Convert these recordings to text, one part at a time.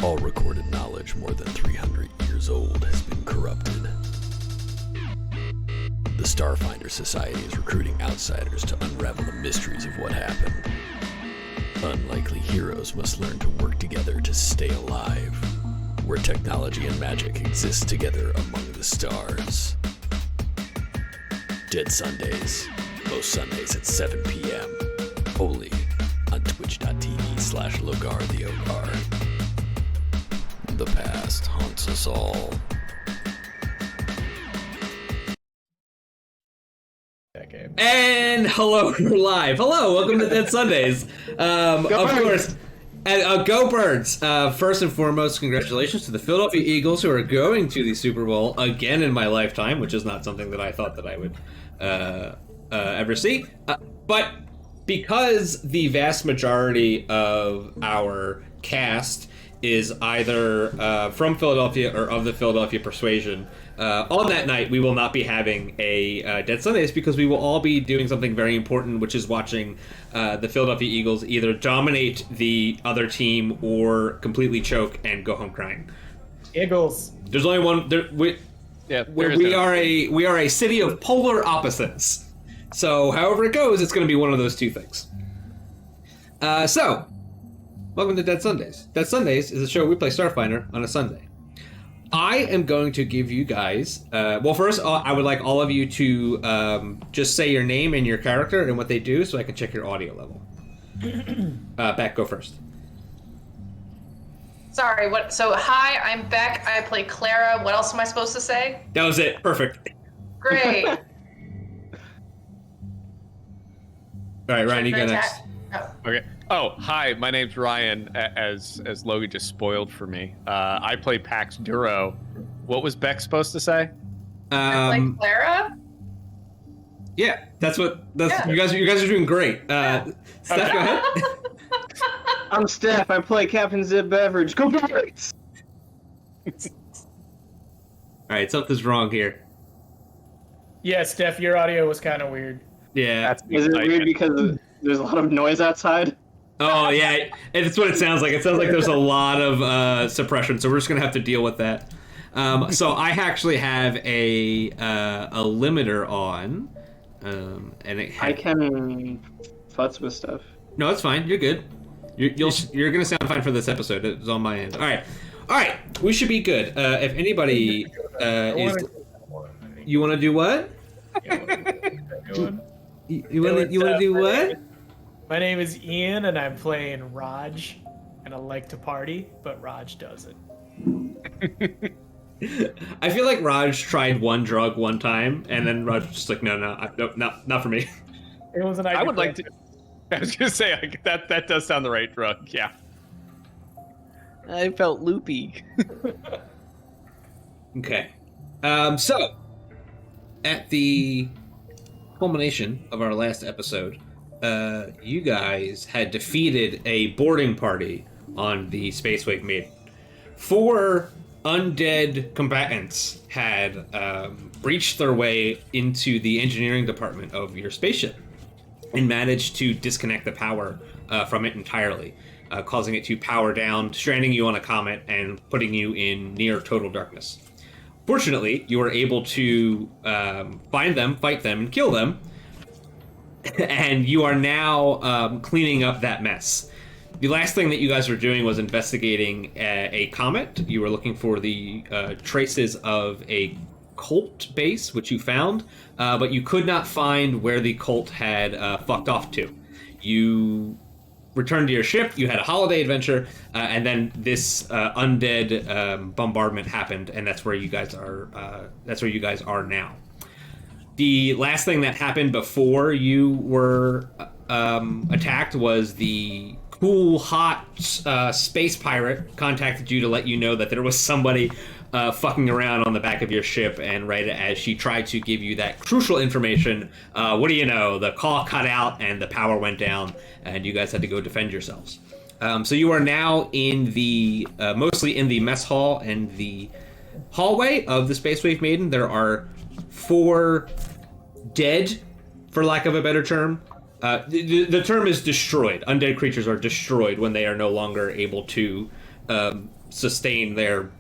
All recorded knowledge more than 300 years old has been corrupted. The Starfinder Society is recruiting outsiders to unravel the mysteries of what happened. Unlikely heroes must learn to work together to stay alive, where technology and magic exist together among the stars. Dead Sundays, most Sundays at 7 p.m. Only on twitch.tv/Logar the Ogar. The past haunts us all. And hello, we're live. Hello, welcome to Dead Sundays. Of course, go Birds. First and foremost, congratulations to the Philadelphia Eagles, who are going to the Super Bowl again in my lifetime, which is not something that I thought that I would ever see. But because the vast majority of our cast is either from Philadelphia or of the Philadelphia persuasion, on that night we will not be having a Dead Sundays because we will all be doing something very important, which is watching the Philadelphia Eagles either dominate the other team or completely choke and go home crying. Eagles. There's only one. We are a city of polar opposites. So, however it goes, it's going to be one of those two things. So, welcome to Dead Sundays. Dead Sundays is a show where we play Starfinder on a Sunday. I am going to give you guys... well, first, I would like all of you to just say your name and your character and what they do so I can check your audio level. Beck, go first. Sorry, what? So, hi, I'm Beck. I play Clara. What else am I supposed to say? That was it. Perfect. Great. All right, Ryan, you go next. Oh. Okay. Oh, hi. My name's Ryan. As Logan just spoiled for me, I play Pax Duro. What was Beck supposed to say? I play Clara. Yeah, that's what. Yeah. You guys are doing great. Steph, Okay. go ahead. I'm Steph. I play Captain Zib Beverage. Go Birds! All right, something's wrong here. Yeah, Steph, your audio was kind of weird. Yeah. Is it weird because there's a lot of noise outside? Oh yeah, it's what it sounds like. It sounds like there's a lot of suppression, so we're just gonna have to deal with that. So I actually have a limiter on, and I can futz with stuff. No, it's fine. You're good. You're gonna sound fine for this episode. It's on my end. All right. We should be good. If anybody is, you want to do what? You want to do what? My name is Ian, and I'm playing Raj, and I like to party, but Raj doesn't. I feel like Raj tried one drug one time, and then Raj was just like, no, not for me. It was an I would like to. I was gonna say that does sound the right drug. Yeah. I felt loopy. Okay. So, at the culmination of our last episode, you guys had defeated a boarding party on the Spacewave Maiden. 4 undead combatants had breached their way into the engineering department of your spaceship and managed to disconnect the power from it entirely, causing it to power down, stranding you on a comet, and putting you in near total darkness. Fortunately, you were able to find them, fight them, and kill them, and you are now cleaning up that mess. The last thing that you guys were doing was investigating a comet. You were looking for the traces of a cult base, which you found, but you could not find where the cult had fucked off to. You returned to your ship, you had a holiday adventure, and then this undead bombardment happened, and that's where you guys are now. The last thing that happened before you were attacked was the cool, hot space pirate contacted you to let you know that there was somebody fucking around on the back of your ship, and right as she tried to give you that crucial information, what do you know, the call cut out and the power went down, and you guys had to go defend yourselves. So you are now in the mostly in the mess hall and the hallway of the Spacewave Maiden. There are 4 dead, for lack of a better term. The term is destroyed. Undead creatures are destroyed when they are no longer able to sustain their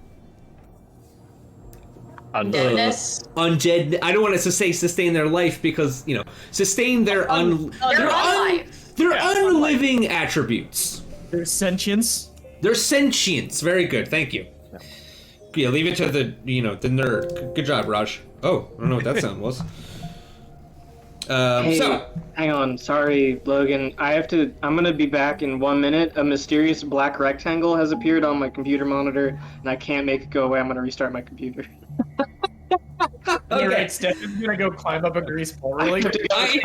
Deadness. undead. I don't want to say sustain their life because sustain their Their unlife. their Yeah, unliving attributes. There's sentience. Their sentience. Very good. Thank you. Yeah, leave it to the the nerd. Good job, Raj. Oh, I don't know what that sound was. Hey, So hang on. Sorry, Logan. I'm gonna be back in 1 minute. A mysterious black rectangle has appeared on my computer monitor, and I can't make it go away. I'm gonna restart my computer. You're right, Steph. I'm gonna go climb up a grease pole really quick. I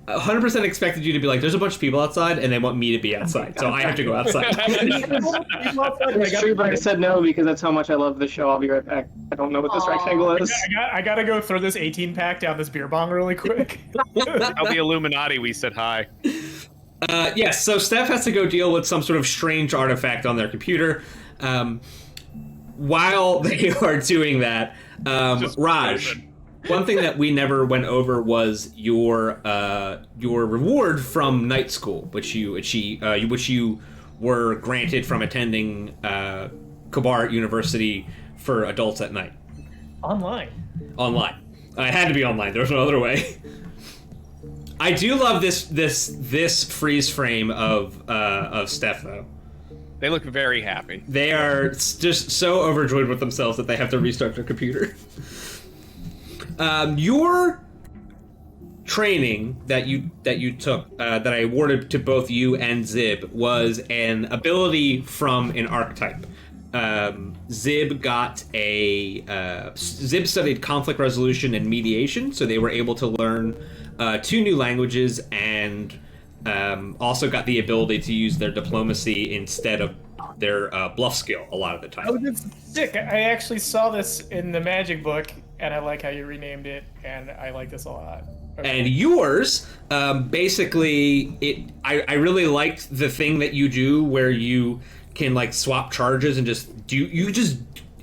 100% expected you to be like, there's a bunch of people outside, and they want me to be outside, so I have to go outside. It's true, but I said no because that's how much I love the show. I'll be right back. I don't know what this rectangle is. I gotta go throw this 18 pack down this beer bong really quick. Tell the Illuminati we said hi. Yes, so Steph has to go deal with some sort of strange artifact on their computer. While they are doing that, Raj, one thing that we never went over was your reward from night school, which you were granted from attending Kabar University for adults at night. Online. It had to be online. There was no other way. I do love this freeze frame of Steph though. They look very happy. They are just so overjoyed with themselves that they have to restart their computer. Your training that you took, that I awarded to both you and Zib, was an ability from an archetype. Zib studied conflict resolution and mediation, so they were able to learn 2 new languages and also got the ability to use their diplomacy instead of their bluff skill a lot of the time. Oh, that's sick. I actually saw this in the magic book, and I like how you renamed it, and I like this a lot. Okay. And yours, basically, I really liked the thing that you do where you can like swap charges and just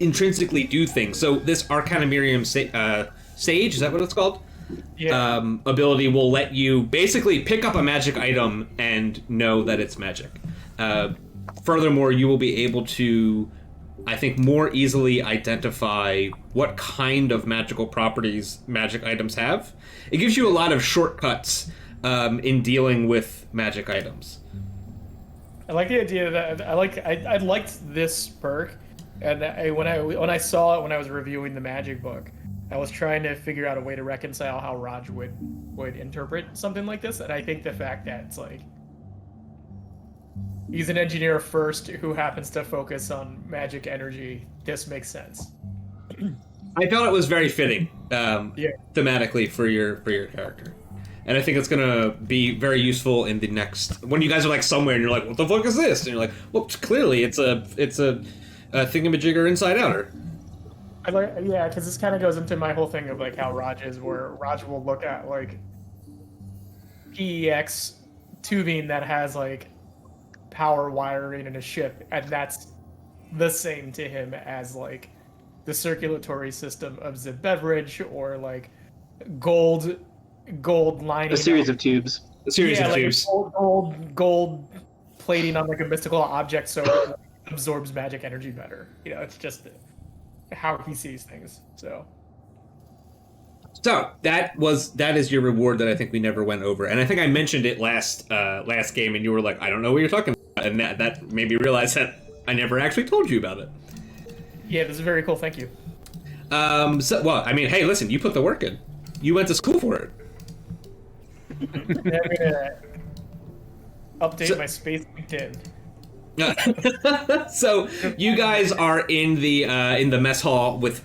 intrinsically do things. So this Arcana Miriam Sage, is that what it's called? Yeah. Ability will let you basically pick up a magic item and know that it's magic. Furthermore, you will be able to, I think, more easily identify what kind of magical properties magic items have. It gives you a lot of shortcuts in dealing with magic items. I like the idea that I liked this perk, and when I saw it when I was reviewing the magic book, I was trying to figure out a way to reconcile how Raj would interpret something like this, and I think the fact that it's like he's an engineer first who happens to focus on magic energy, this makes sense. I felt it was very fitting thematically for your character. And I think it's gonna be very useful in the next when you guys are like somewhere and you're like, what the fuck is this? And you're like, well, clearly it's a thingamajigger inside outer. Because this kind of goes into my whole thing of like how Raj is, where Raj will look at like PEX tubing that has like power wiring in a ship, and that's the same to him as like the circulatory system of the beverage or like gold lining. A series of tubes. A series of like tubes. Gold plating on like a mystical object so it absorbs magic energy better. It's just how he sees things. So that is your reward that I think we never went over, and I think I mentioned it last game, and you were like, I don't know what you're talking about, and that made me realize that I never actually told you about it. Yeah, this is very cool. Thank you. Hey, listen, you put the work in. You went to school for it. I'm gonna update my space LinkedIn. So you guys are in the mess hall with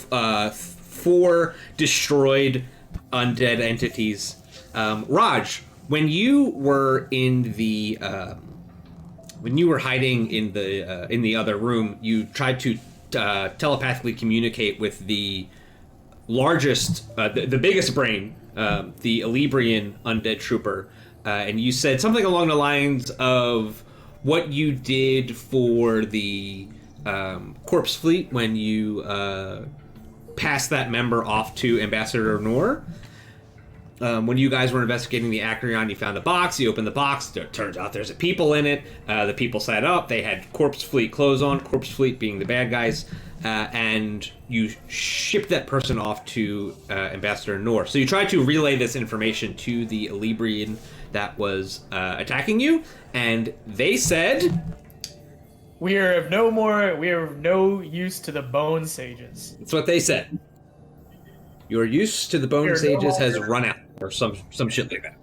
4 destroyed undead entities. Raj, when you were hiding in the other room, you tried to telepathically communicate with the largest, the biggest brain, the Elibrian undead trooper, and you said something along the lines of what you did for the corpse fleet when you passed that member off to Ambassador Noor. when you guys were investigating the Acreon, you found a box. You opened the box. It turns out there's a people in it. The people sat up. They had Corpse Fleet clothes on. Corpse Fleet being the bad guys. And you shipped that person off to Ambassador North. So you tried to relay this information to the Elibrian that was attacking you, and they said, We are of no use to the Bone Sages. that's what they said. Your use to the Bone We are no Sages has longer- run out, or some shit like that.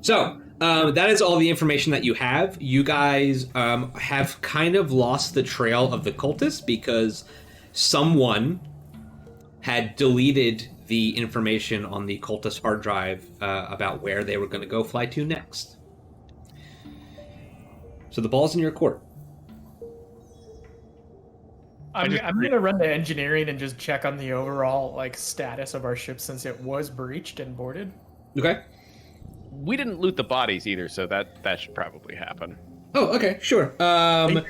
So, that is all the information that you have. You guys have kind of lost the trail of the cultists because someone had deleted the information on the cultist hard drive about where they were going to go fly to next. So the ball's in your court. I'm gonna run to engineering and just check on the overall status of our ship since it was breached and boarded. Okay. We didn't loot the bodies either, so that should probably happen. Oh, okay, sure. I'm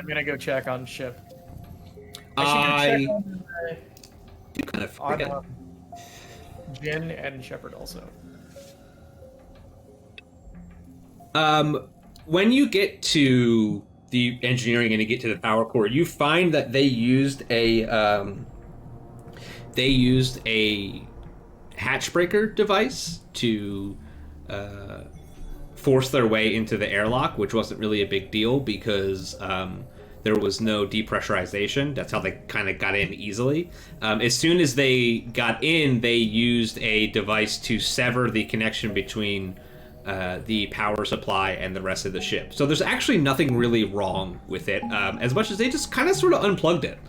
gonna go check on ship. I should go check You kind of on, forget. Jin and Shepard also. When you get to the engineering and you get to the power core, you find that they used a hatchbreaker device to force their way into the airlock, which wasn't really a big deal because there was no depressurization. That's how they kind of got in easily. As soon as they got in, they used a device to sever the connection between the power supply and the rest of the ship. So there's actually nothing really wrong with it, as much as they just kind of sort of unplugged it.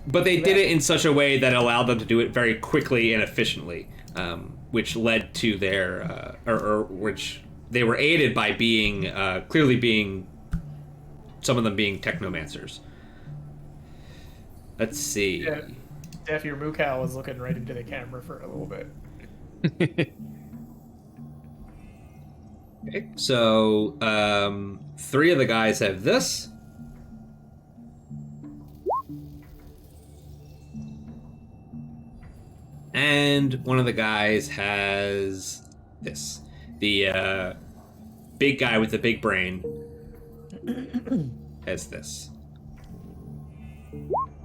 But they did it in such a way that allowed them to do it very quickly and efficiently, which led to their, which they were aided by being, clearly being, some of them being technomancers. Let's see. Yeah, Def, your Mukau was looking right into the camera for a little bit. Okay, so 3 of the guys have this. And one of the guys has this. The big guy with the big brain has this.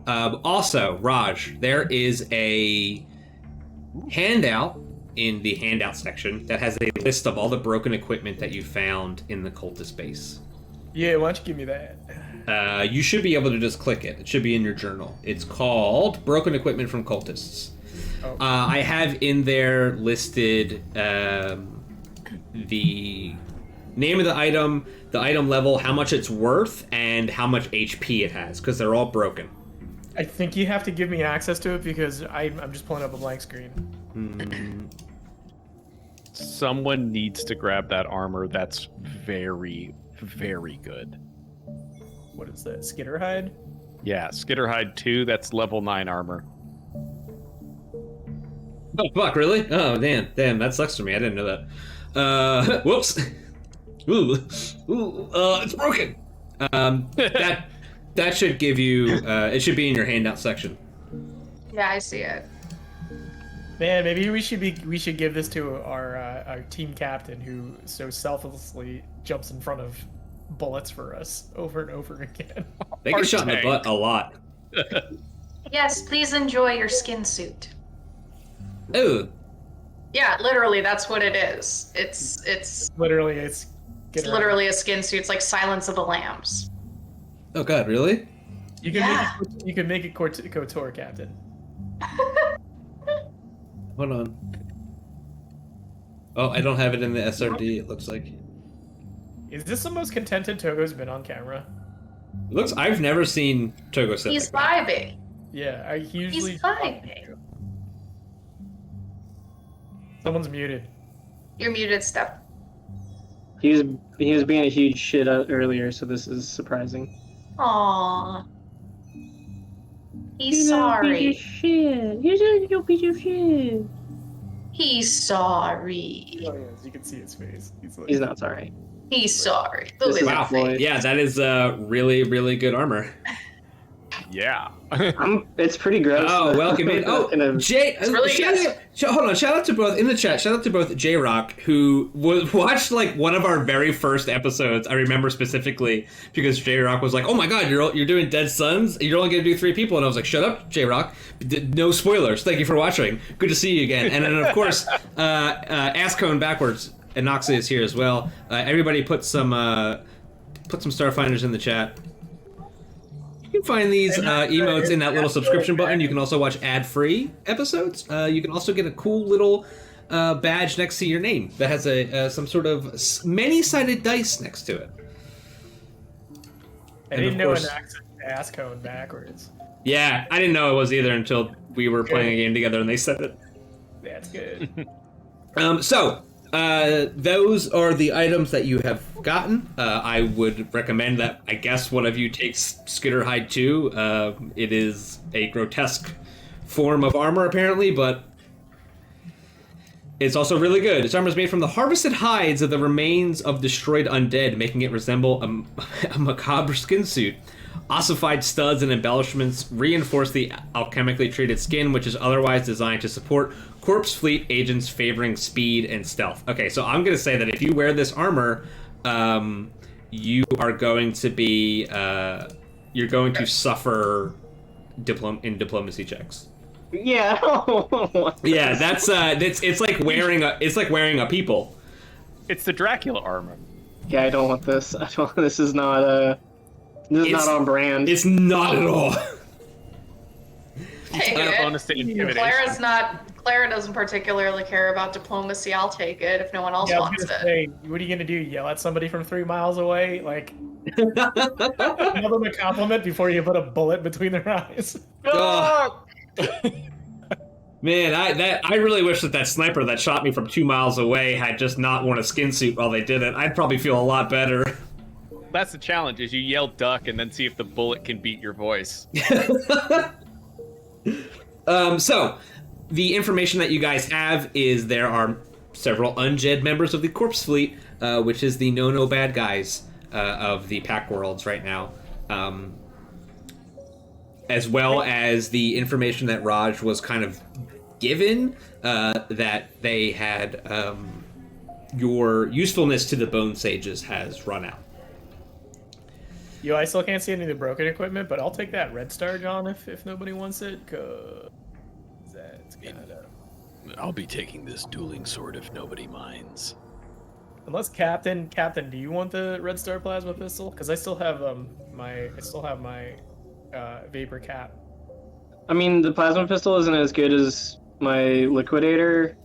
Also, Raj, there is a handout in the handout section that has a list of all the broken equipment that you found in the cultist base. Yeah, why don't you give me that? You should be able to just click it. It should be in your journal. It's called Broken Equipment from Cultists. Oh. I have in there listed the name of the item level, how much it's worth, and how much HP it has, because they're all broken. I think you have to give me access to it because I'm just pulling up a blank screen. Someone needs to grab that armor. That's very, very good. What is that? Skitterhide? Yeah, Skitterhide 2, that's level 9 armor. Oh, fuck, really? Oh, damn, that sucks for me. I didn't know that. Whoops. Ooh, it's broken. That should give you, it should be in your handout section. Yeah, I see it. Man, maybe we should give this to our team captain who so selflessly jumps in front of bullets for us over and over again. They get shot in the butt a lot. Yes, please enjoy your skin suit. Ooh. Yeah, literally, that's what it is. It's Literally, it's literally a skin suit. It's like Silence of the Lambs. Oh god, really? You can Yeah. make it KOTOR captain. Hold on. Oh, I don't have it in the SRD, it looks like. Is this the most contented Togo's been on camera? It looks, I've never seen Togo sit He's like that. vibing. Yeah, I usually. He's vibing. Someone's muted. You're muted, Steph. He was being a huge shit earlier, so this is surprising. Aww. He's sorry. Shit. He's a little piece of shit. He's sorry. Oh yes, you can see his face. He's not sorry. He's sorry. This Look is at Wow. that face. Yeah, that is really, really good armor. Yeah. It's pretty gross. Oh, welcome in. Oh, Jay, really hold on. Shout out to both in the chat. Shout out to both J Rock, who watched like one of our very first episodes. I remember specifically because J Rock was like, "Oh my God, you're doing Dead Sons. You're only gonna do 3 people," and I was like, "Shut up, J Rock. No spoilers. Thank you for watching. Good to see you again." And then of course, Ascone backwards. And Noxley is here as well. Everybody put some Starfinders in the chat. You can find these emotes in that little subscription button. You can also watch ad-free episodes. You can also get a cool little badge next to your name that has some sort of many-sided dice next to it. I didn't know an Ascone backwards. Yeah, I didn't know it was either until we were playing a game together and they said it. That's good. Those are the items that you have gotten. I would recommend that, I guess, one of you takes Skitterhide 2. It is a grotesque form of armor, apparently, but it's also really good. Its armor is made from the harvested hides of the remains of destroyed undead, making it resemble a macabre skin suit. Ossified studs and embellishments reinforce the alchemically treated skin, which is otherwise designed to support corpse fleet agents favoring speed and stealth. Okay, so I'm going to say that if you wear this armor, you are going to be you're going to suffer in diplomacy checks. Yeah. Yeah, that's it's like wearing a people. It's the Dracula armor. Yeah, I don't want this. This is not not on brand. It's not at all. Take Got a it. bonus to intimidation. Clara doesn't particularly care about diplomacy. I'll take it if no one else Yeah, I was wants gonna it. say, what are you gonna do? Yell at somebody from 3 miles away? Like, give them a compliment before you put a bullet between their eyes. Oh. Man, I really wish that sniper that shot me from 2 miles away had just not worn a skin suit while they did it. I'd probably feel a lot better. That's the challenge, is you yell duck and then see if the bullet can beat your voice. So, the information that you guys have is there are several undead members of the Corpse Fleet, which is the no bad guys of the Pack Worlds right now. As well as the information that Raj was kind of given, that they had your usefulness to the Bone Sages has run out. Yo, I still can't see any of the broken equipment, but I'll take that Red Star, John, if nobody wants it, cause that's kind of... I'll be taking this dueling sword if nobody minds. Unless Captain, do you want the Red Star plasma pistol? Because I still have my vapor cap. I mean, the plasma pistol isn't as good as my liquidator,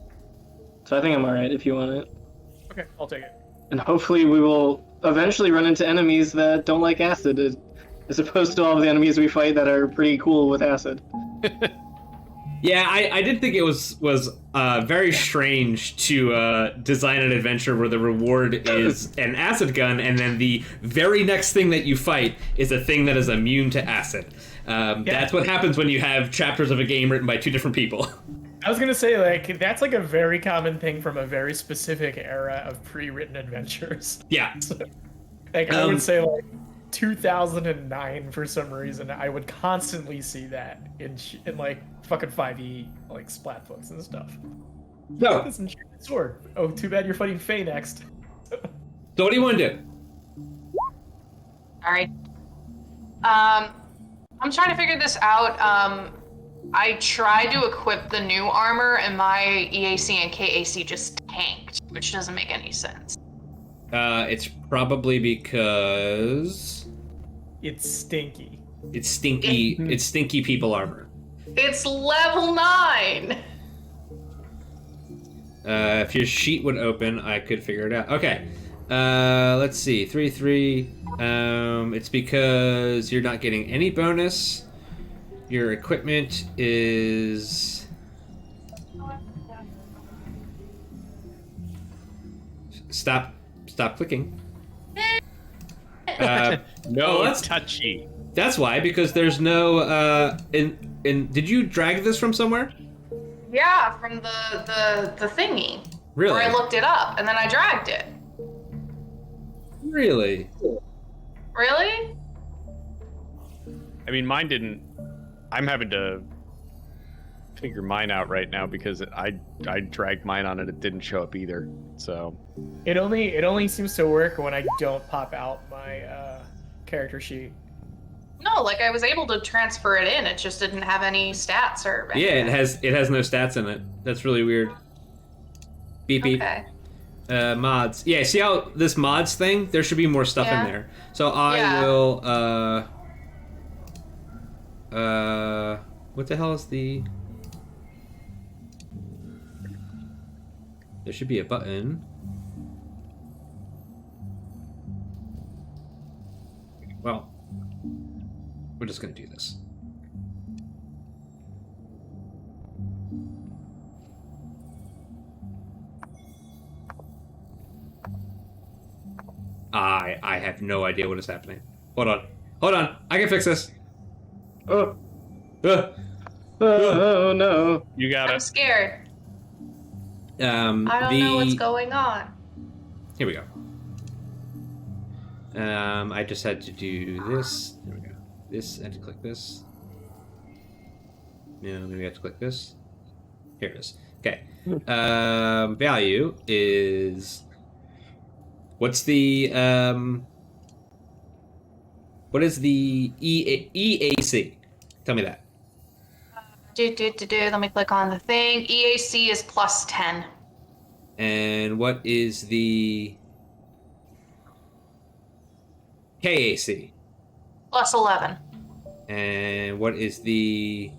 so I think I'm alright if you want it. Okay, I'll take it. And hopefully we will eventually run into enemies that don't like acid, as opposed to all of the enemies we fight that are pretty cool with acid. Yeah, I did think it was very strange to design an adventure where the reward is an acid gun, and then the very next thing that you fight is a thing that is immune to acid. That's what happens when you have chapters of a game written by 2 different people. I was gonna say, like, that's like a very common thing from a very specific era of pre-written adventures. Yeah. So, like, I would say, like, 2009 for some reason, I would constantly see that in like fucking 5e like splat books and stuff. So, This enchanted sword. Oh, too bad you're fighting Faye next. so what do you want to do? All right. I'm trying to figure this out. I tried to equip the new armor, and my EAC and KAC just tanked, which doesn't make any sense. It's probably because It's stinky. it's stinky. It's stinky people armor. It's level 9. If your sheet would open, I could figure it out. Okay. Let's see. 3-3. It's because you're not getting any bonus. Your equipment is... Stop clicking. No, that's touchy. That's why, because there's no did you drag this from somewhere? Yeah, from the thingy. Really? Where I looked it up, and then I dragged it. Really? Really? I mean, mine didn't. I'm having to figure mine out right now because I dragged mine on and it didn't show up either. So It only seems to work when I don't pop out my character sheet. No, like I was able to transfer it in. It just didn't have any stats or anything. Yeah, it has no stats in it. That's really weird. Beep beep. Okay. Mods. Yeah, see how this mods thing? There should be more stuff in there. So I Yeah. will. What the hell is the? There should be a button. Well, we're just gonna do this. I have no idea what is happening. Hold on. I can fix this. Oh, Uh, oh no. you got I'm it. scared. I don't know what's going on. Here we go. I just had to do this. There we go. This, I had to click this. No, maybe I have to click this. Here it is. Okay. Value is. What's the what is the EAC? Tell me that. Let me click on the thing. EAC is plus 10. And what is the KAC? Plus 11. And what is the...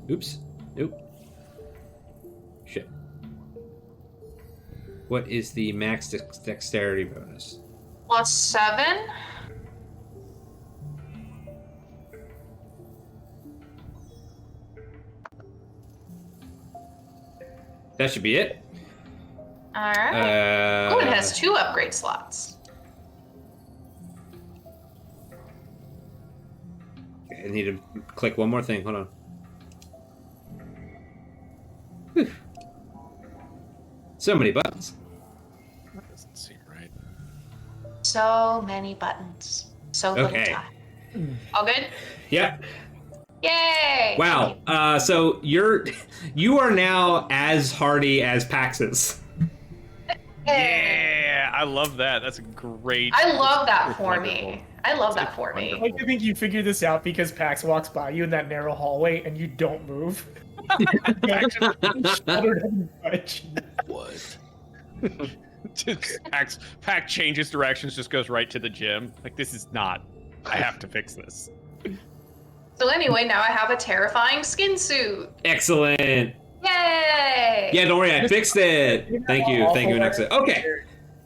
Oops. Nope. Shit. What is the max dexterity bonus? Plus 7. That should be it. Alright. Oh, it has 2 upgrade slots. I need to click one more thing. Hold on. Whew. So many buttons. That doesn't seem right. So many buttons. So little Okay. time. All good? Yeah. Yay! Wow. So you are now as hardy as Pax is. Yeah, I love that. That's a great. I love that It's for wonderful. me. I love that for me. I like to think you figured this out because Pax walks by you in that narrow hallway and you don't move. Shoulder doesn't budge. What? Pack changes directions, just goes right to the gym. Like, this is not. I have to fix this. So anyway, now I have a terrifying skin suit. Excellent. Yay! Yeah, don't worry, I fixed it. Thank you, Nexus. Okay,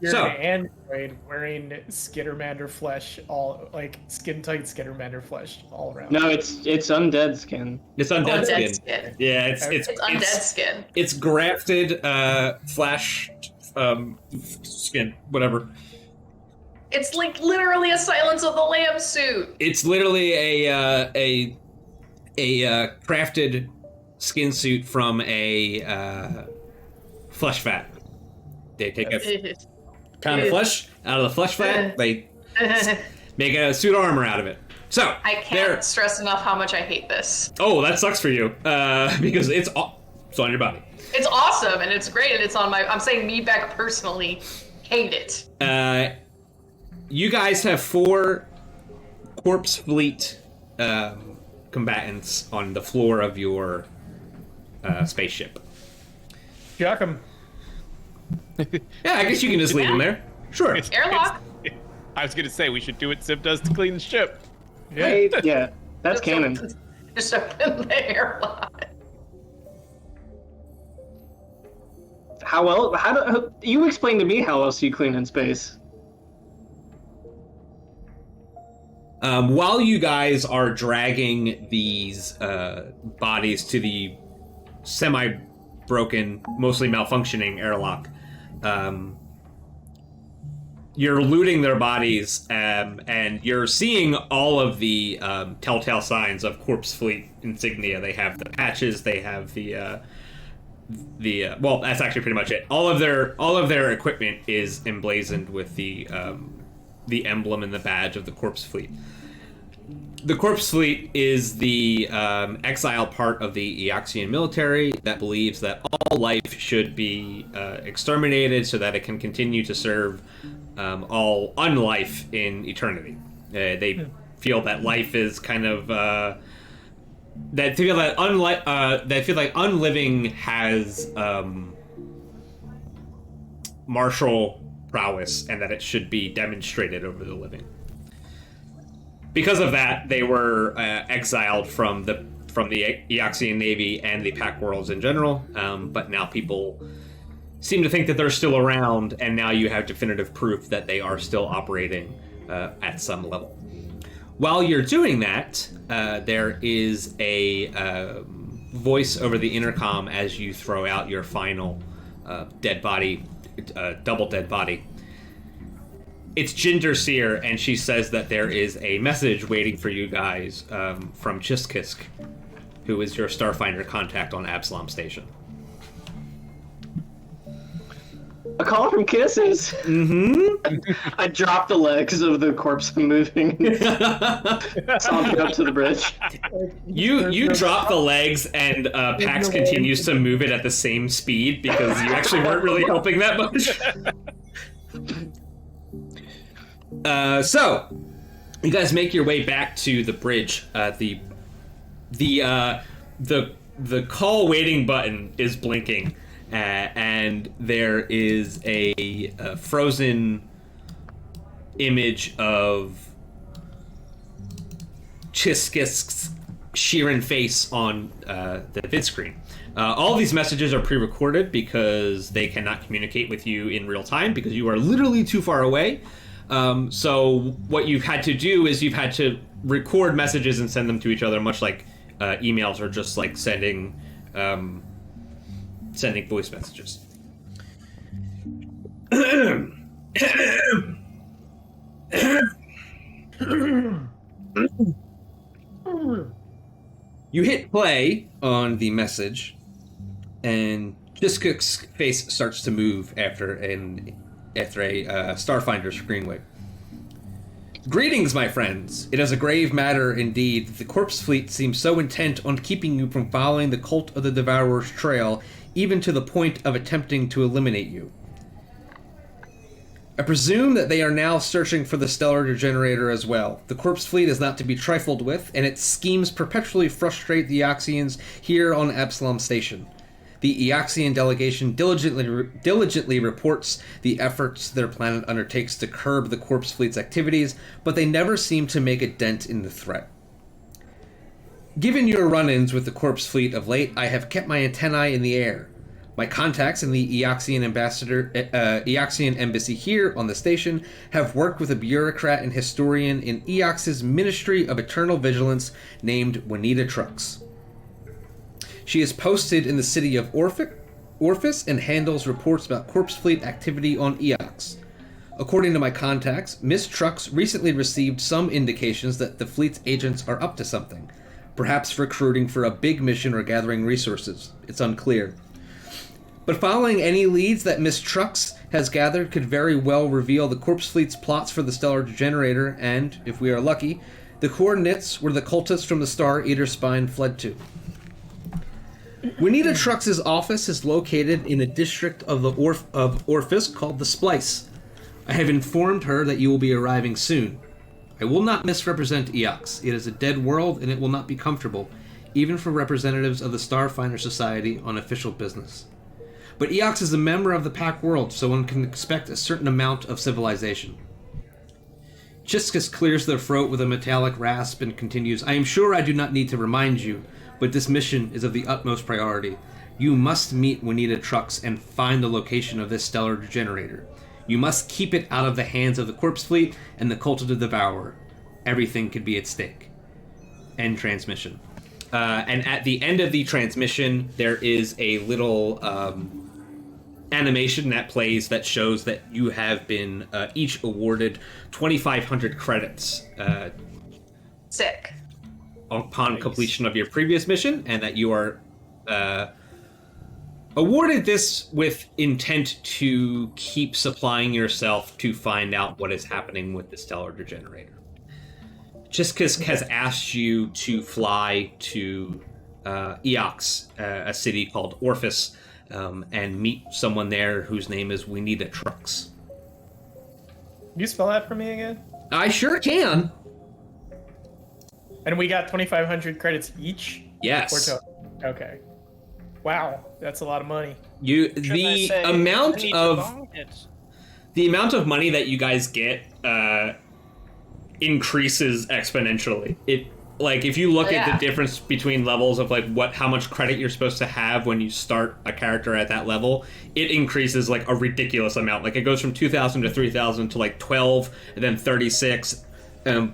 You're so an android wearing Skittermander flesh, all like skin tight Skittermander flesh all around. No, it's undead skin. it's undead Undead skin. skin. Yeah, it's It's undead skin. It's grafted flash skin, whatever. It's like literally a Silence of the Lambs suit. It's literally a crafted skin suit from a flesh vat. They take a pound of flesh out of the flesh vat. They make a suit of armor out of it. So I can't stress enough how much I hate this. Oh, that sucks for you because it's on your body. It's awesome and it's great and it's on my. I'm saying me back personally hate it. You guys have 4 corpse fleet combatants on the floor of your spaceship. Chuck 'em. Yeah, I guess you can just leave them there. Sure. Airlock. I was gonna say we should do what Civ does to clean the ship. Hey, yeah, that's canon. Just open the airlock. How else? You explain to me how else you clean in space? While you guys are dragging these bodies to the semi-broken, mostly malfunctioning airlock, you're looting their bodies, and you're seeing all of the telltale signs of Corpse Fleet insignia. They have the patches. They have the well, that's actually pretty much it. All of their equipment is emblazoned with the emblem and the badge of the Corpse Fleet. The Corpse Fleet is the exiled part of the Eoxian military that believes that all life should be exterminated so that it can continue to serve all unlife in eternity. They feel that life is kind of that feel like unliving has martial prowess, and that it should be demonstrated over the living. Because of that, they were exiled from the Eoxian Navy and the Pack Worlds in general. But now people seem to think that they're still around, and now you have definitive proof that they are still operating at some level. While you're doing that, there is a voice over the intercom as you throw out your final dead body, double dead body. It's Ginger Seer, and she says that there is a message waiting for you guys from Chiskisk, who is your Starfinder contact on Absalom Station. A call from Kisses. Mm-hmm. I dropped the legs of the corpse moving. Stomped up to the bridge. You drop the legs, and Pax continues to move it at the same speed because you actually weren't really helping that much. So you guys make your way back to the bridge. The call waiting button is blinking, and there is a frozen image of Chiskisk's Sheeran face on the vid screen. All these messages are pre-recorded because they cannot communicate with you in real time because you are literally too far away. So what you've had to do is you've had to record messages and send them to each other, much like emails are just like sending voice messages. You hit play on the message, and Chiskisk's face starts to move after a Starfinder screen wave. Greetings, my friends. It is a grave matter indeed. The Corpse Fleet seems so intent on keeping you from following the Cult of the Devourer's trail, even to the point of attempting to eliminate you. I presume that they are now searching for the Stellar Degenerator as well. The Corpse Fleet is not to be trifled with, and its schemes perpetually frustrate the Eoxians here on Absalom Station. The Eoxian delegation diligently reports the efforts their planet undertakes to curb the Corpse Fleet's activities, but they never seem to make a dent in the threat. Given your run-ins with the Corpse Fleet of late, I have kept my antennae in the air. My contacts in the Eoxian embassy here on the station have worked with a bureaucrat and historian in Eox's Ministry of Eternal Vigilance named Juanita Trux. She is posted in the city of Orphis and handles reports about Corpse Fleet activity on Eox. According to my contacts, Miss Trux recently received some indications that the fleet's agents are up to something, perhaps recruiting for a big mission or gathering resources. It's unclear. But following any leads that Miss Trux has gathered could very well reveal the Corpse Fleet's plots for the Stellar Degenerator and, if we are lucky, the coordinates where the cultists from the Star Eater Spine fled to. Juanita Trux's office is located in a district of the Orphis called the Splice. I have informed her that you will be arriving soon. I will not misrepresent Eox. It is a dead world, and it will not be comfortable, even for representatives of the Starfinder Society on official business. But Eox is a member of the Pack World, so one can expect a certain amount of civilization. Chiskisk clears their throat with a metallic rasp and continues, I am sure I do not need to remind you, but this mission is of the utmost priority. You must meet Juanita Trux and find the location of this Stellar Degenerator. You must keep it out of the hands of the Corpse Fleet and the Cult of the Devourer. Everything could be at stake. End transmission. And at the end of the transmission, there is a little animation that plays that shows that you have been each awarded 2,500 credits. Sick. Upon completion of your previous mission, and that you are awarded this with intent to keep supplying yourself to find out what is happening with the Stellar Degenerator. Chiskisk has asked you to fly to Eox, a city called Orphis, and meet someone there whose name is Undead. Can you spell that for me again? I sure can. And we got 2,500 credits each? Yes. Okay. Wow, that's a lot of money. The amount of money that you guys get increases exponentially. If you look at the difference between levels of how much credit you're supposed to have when you start a character at that level, it increases a ridiculous amount. It goes from 2,000 to 3,000 to 12 and then 36.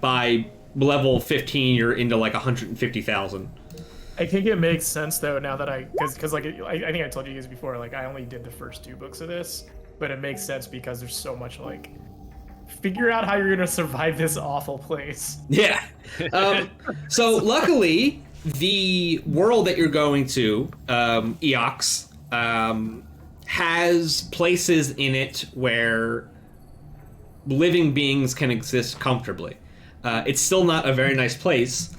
By level 15, you're into 150,000. I think it makes sense though now that I think I told you guys before, I only did the first 2 books of this, but it makes sense because there's so much figure out how you're gonna survive this awful place. Yeah. So luckily, the world that you're going to, Eox, has places in it where living beings can exist comfortably. It's still not a very nice place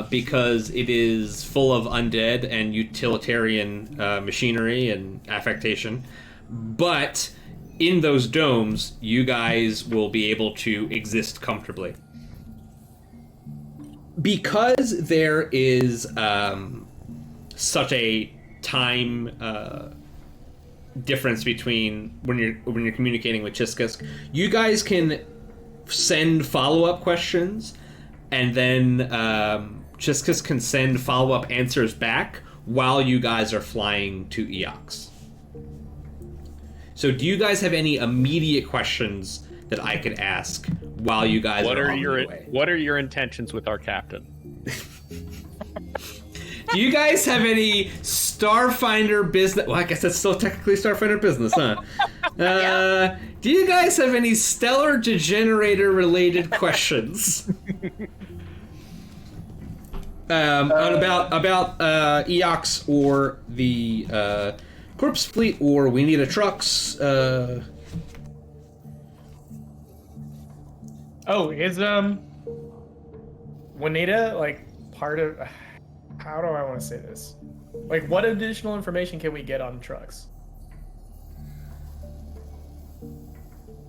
because it is full of undead and utilitarian machinery and affectation, but in those domes, you guys will be able to exist comfortably. Because there is such a time difference between when you're communicating with Chiskisk, you guys can send follow-up questions, and then Chiskisk can send follow-up answers back while you guys are flying to Eox. So do you guys have any immediate questions that I could ask while you guys are on your way? What are your intentions with our captain? Do you guys have any Starfinder business? Well, I guess that's still technically Starfinder business, huh? Do you guys have any Stellar Degenerator related questions? About Eox or the Corpse Fleet or We Need a Trucks? Oh, is Juanita part of? How do I want to say this? What additional information can we get on trucks?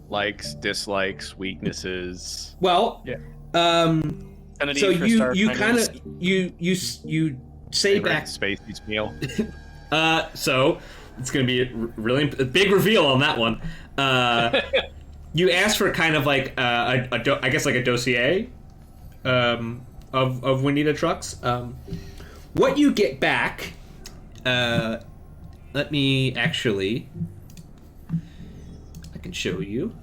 Likes, dislikes, weaknesses. Well, yeah. So you kind of you say back Spacey's meal. So it's going to be a big reveal on that one. You ask for kind of I guess a dossier of Juanita Trucks. What you get back, let me actually, I can show you.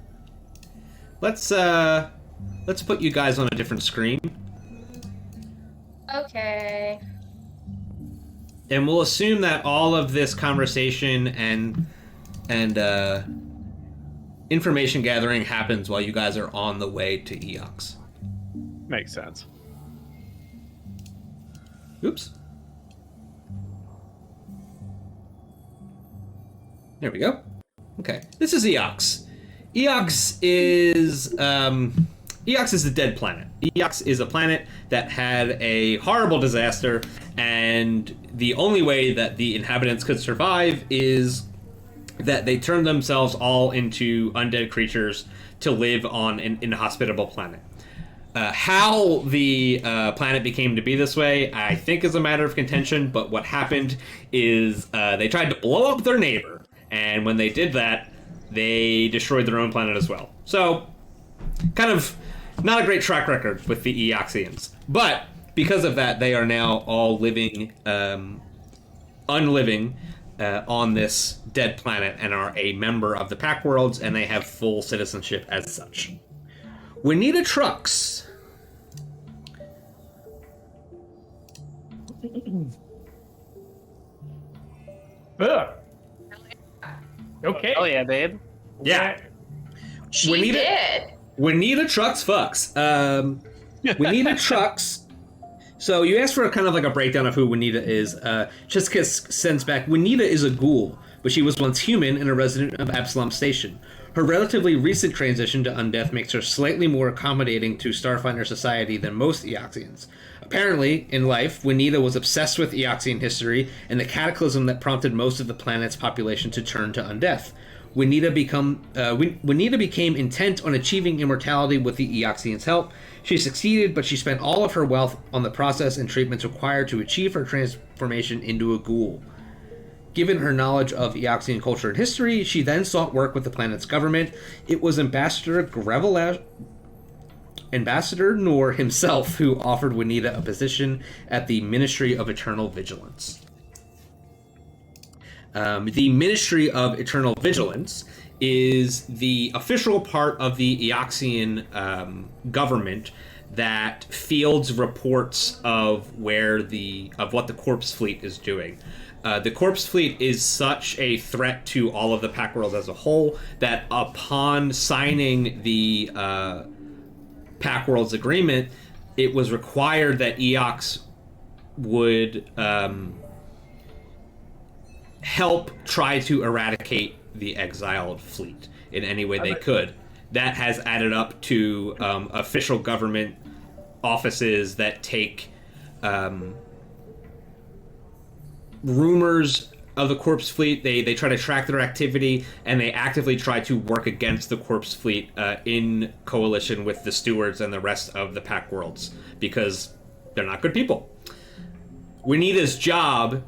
Let's put you guys on a different screen. Okay. And we'll assume that all of this conversation and information gathering happens while you guys are on the way to Eox. Makes sense. Oops. There we go. Okay. This is Eox. Eox is a dead planet. Eox is a planet that had a horrible disaster, and the only way that the inhabitants could survive is that they turned themselves all into undead creatures to live on an inhospitable planet. How the planet became to be this way, I think, is a matter of contention, but what happened is they tried to blow up their neighbor, and when they did that, they destroyed their own planet as well. So, kind of not a great track record with the Eoxians. But because of that, they are now all living, unliving, on this dead planet and are a member of the Pack Worlds, and they have full citizenship as such. Juanita Trucks. Ugh. Okay. Oh yeah, babe. Yeah. She did. Juanita Trucks fucks. Juanita Trucks. So you asked for a kind of a breakdown of who Juanita is. Chiskisk sends back, Juanita is a ghoul, but she was once human and a resident of Absalom Station. Her relatively recent transition to Undeath makes her slightly more accommodating to Starfinder Society than most Eoxians. Apparently, in life, Juanita was obsessed with Eoxian history and the cataclysm that prompted most of the planet's population to turn to Undeath. Juanita became intent on achieving immortality with the Eoxians' help. She succeeded, but she spent all of her wealth on the process and treatments required to achieve her transformation into a ghoul. Given her knowledge of Eoxian culture and history, she then sought work with the planet's government. It was Ambassador Noor himself who offered Juanita a position at the Ministry of Eternal Vigilance. The Ministry of Eternal Vigilance is the official part of the Eoxian government that fields reports of what the Corpse Fleet is doing. The Corpse Fleet is such a threat to all of the Pack Worlds as a whole that upon signing the Pack Worlds agreement, it was required that Eox would help try to eradicate the exiled fleet in any way they could. That has added up to official government offices that take rumors of the Corpse Fleet. They try to track their activity, and they actively try to work against the Corpse Fleet in coalition with the stewards and the rest of the Pack Worlds, because they're not good people. Juanita's job,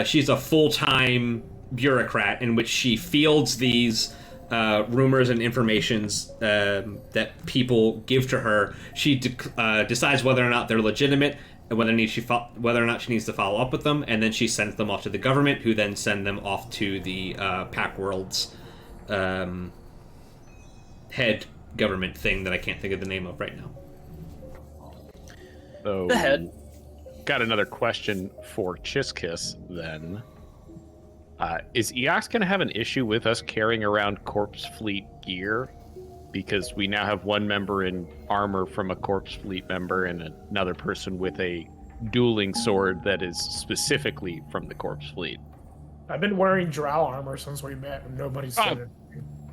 she's a full-time bureaucrat in which she fields these rumors and informations that people give to her. She decides whether or not they're legitimate, and whether or not she needs to follow up with them, and then she sends them off to the government, who then send them off to the Pack World's head government thing that I can't think of the name of right now. So, The head. got another question for Chiskisk then. Is Eox going to have an issue with us carrying around Corpse Fleet gear? Because we now have one member in armor from a Corpse Fleet member and another person with a dueling sword that is specifically from the Corpse Fleet. I've been wearing drow armor since we met, and nobody said it.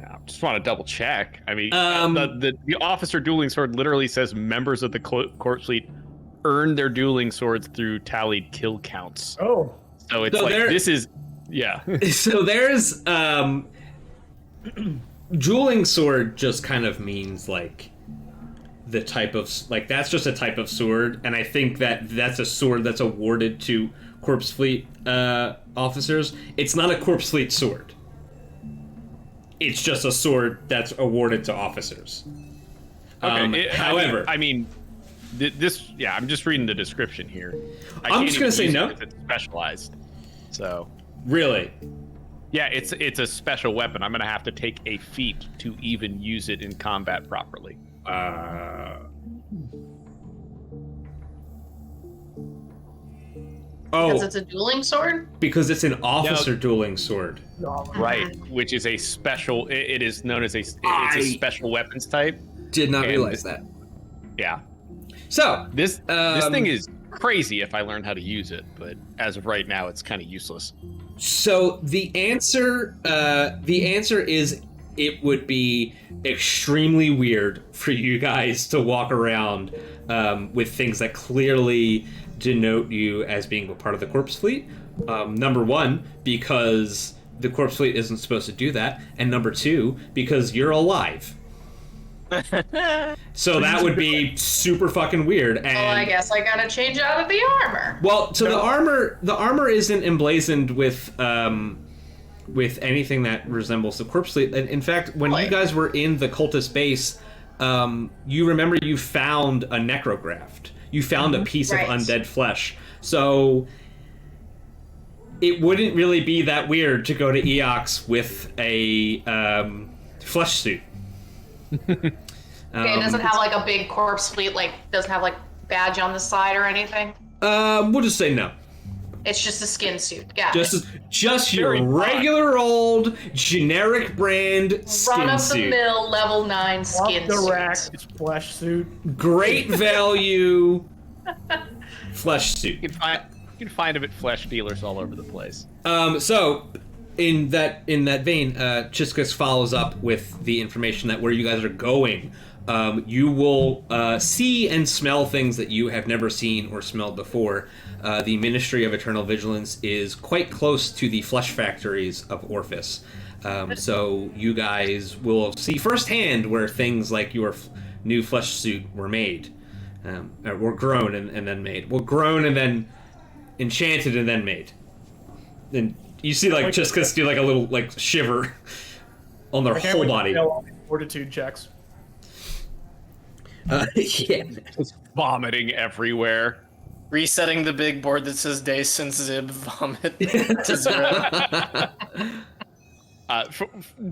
I just want to double check. I mean, the officer dueling sword literally says members of the Corpse Fleet earn their dueling swords through tallied kill counts. Oh. So it's this is, yeah. So there's, dueling sword just kind of means, like, the type of, like, that's just a type of sword, and I think that's a sword that's awarded to Corpse Fleet officers. It's not a Corpse Fleet sword. It's just a sword that's awarded to officers. Okay. However, I mean, this, yeah, I'm just reading the description here. I'm just gonna say no. It's specialized. So. Really? Yeah, it's a special weapon. I'm gonna have to take a feat to even use it in combat properly. Because it's a dueling sword? Because it's an officer dueling sword. Right, which is a special. It is known as it's a special weapons type. Did not realize that. Yeah. So this thing is crazy if I learn how to use it, but as of right now, it's kind of useless. So the answer is it would be extremely weird for you guys to walk around with things that clearly denote you as being a part of the Corpse Fleet. Number one, because the Corpse Fleet isn't supposed to do that, and number two, because you're alive. So that would be super fucking weird. And Well, I guess I gotta change out of the armor. well, so the armor isn't emblazoned with anything that resembles the Corpse Fleet. And in fact, when you guys were in the cultist base, you remember you found a necrograft. You found a piece of undead flesh. So it wouldn't really be that weird to go to Eox with a flesh suit. Okay, it doesn't have like a big Corpse Fleet, like, doesn't have like badge on the side or anything? We'll just say no. It's just a skin suit. Got it. Just your regular old generic brand skin Run of suit. the mill level 9 skin Off the suit. rack flesh suit. Great value flesh suit. You can find them at flesh dealers all over the place. So in that vein, Chiskisk follows up with the information that where you guys are going, you will see and smell things that you have never seen or smelled before. The Ministry of Eternal Vigilance is quite close to the flesh factories of Orphis. So you guys will see firsthand where things like your new flesh suit were made. Were grown and then made. Well, grown and then enchanted and then made. And you see like Chiskisk do like a little like shiver on their whole body. Fortitude checks. Yeah. Just vomiting everywhere. Resetting the big board that says day since Zib vomit to 0.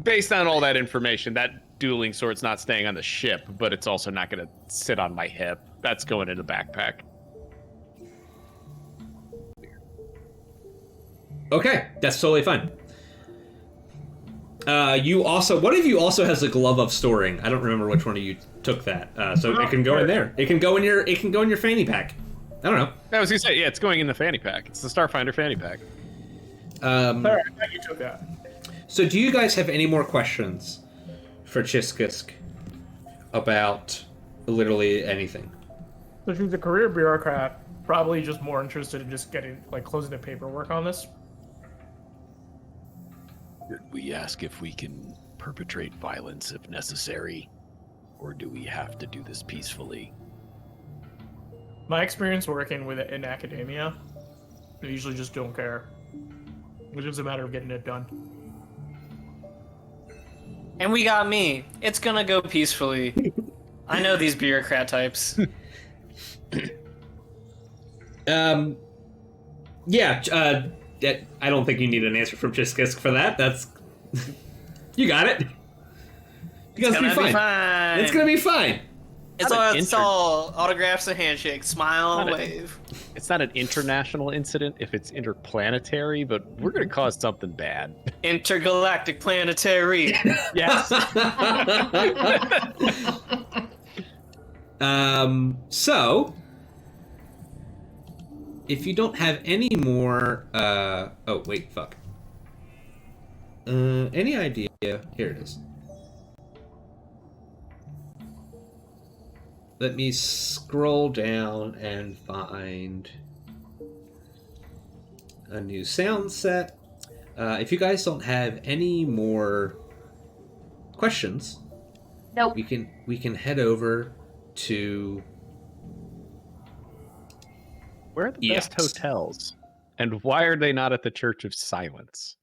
Based on all that information, that dueling sword's not staying on the ship, but it's also not going to sit on my hip. That's going in the backpack. Okay, that's totally fine. One of you also has the glove of storing. I don't remember which one of you took that. So it can go in there. It can go in your fanny pack. I don't know. I was gonna say, yeah, it's going in the fanny pack. It's the Starfinder fanny pack. Alright, I thought you took that. So do you guys have any more questions for Chiskisk about literally anything? So she's a career bureaucrat, probably just more interested in just getting, like, closing the paperwork on this. We ask if we can perpetrate violence if necessary, or do we have to do this peacefully? My experience working in academia, they usually just don't care. It's just a matter of getting it done. And we got me. It's gonna go peacefully. I know these bureaucrat types. Yeah, I don't think you need an answer from Chiskisk for that. That's... You got it. You guys It's gonna be fine. It's gonna be fine. It's all autographs and handshakes. Smile and wave. It's not an international incident if it's interplanetary, but we're going to cause something bad. Intergalactic planetary. Yes. So, if you don't have any more, oh wait, fuck. Any idea? Here it is. Let me scroll down and find a new sound set. If you guys don't have any more questions, Nope. we can head over to Where are the best hotels? And why are they not at the Church of Silence?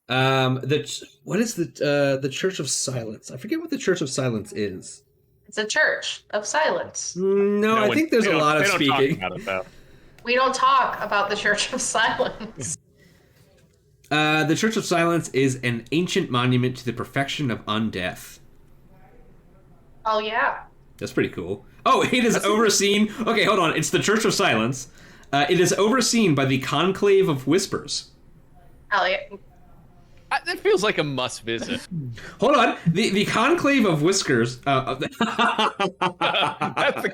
what is the Church of Silence? I forget what the Church of Silence is. It's a church of silence. No, I think there's a lot of speaking. Talk about it, though. We don't talk about the Church of Silence. The Church of Silence is an ancient monument to the perfection of undeath. Oh, yeah. That's pretty cool. Oh, it is overseen... Okay, hold on. It's the Church of Silence. It is overseen by the Conclave of Whispers. Hell yeah. That feels like a must visit. Hold on. The Conclave of Whiskers... That's the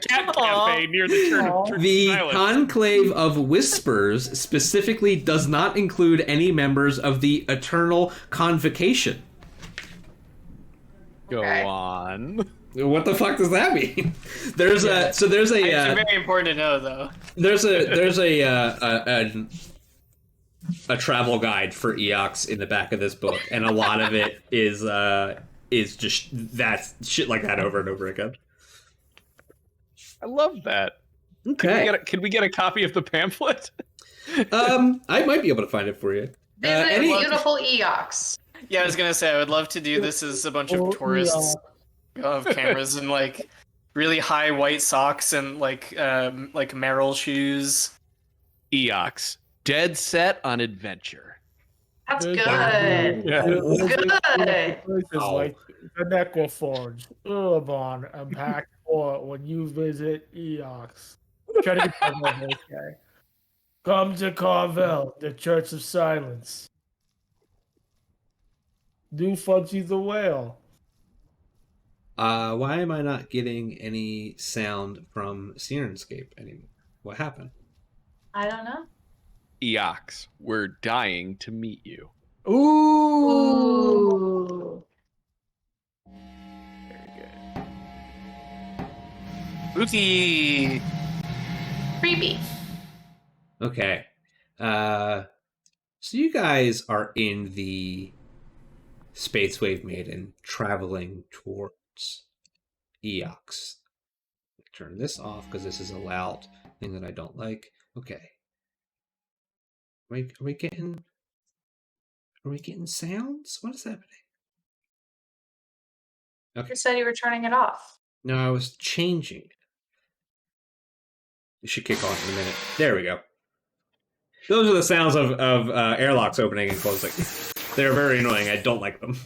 cat campaign near the Church of The Silence. Conclave of Whispers specifically does not include any members of the Eternal Convocation. Go Okay. on. What the fuck does that mean? There's a It's very important to know, though. there's a travel guide for Eox in the back of this book, and a lot of it is just that shit like that over and over again. I love that. Okay. Can we get a copy of the pamphlet? I might be able to find it for you. Visit beautiful Eox. Yeah, I was gonna say I would love to do this as a bunch of tourists of cameras and like really high white socks and like Merrill shoes. Eox, dead set on adventure. That's good. Yeah. Good. Places like the Necroforge, Urban, and Pack Fort when you visit Eox. Try to get that one, okay. Come to Carvel, the Church of Silence. Do Fudgy the Whale. Why am I not getting any sound from Sirenscape anymore? What happened? I don't know. Eox, we're dying to meet you. Ooh. Spooky. Creepy. Okay. So you guys are in the Spacewave Maiden traveling towards Eox. Turn this off because this is a loud thing that I don't like. Okay. Are we getting sounds? What is happening? Okay. You said you were turning it off. No, I was changing. It should kick off in a minute. There we go. Those are the sounds of airlocks opening and closing. They're very annoying. I don't like them.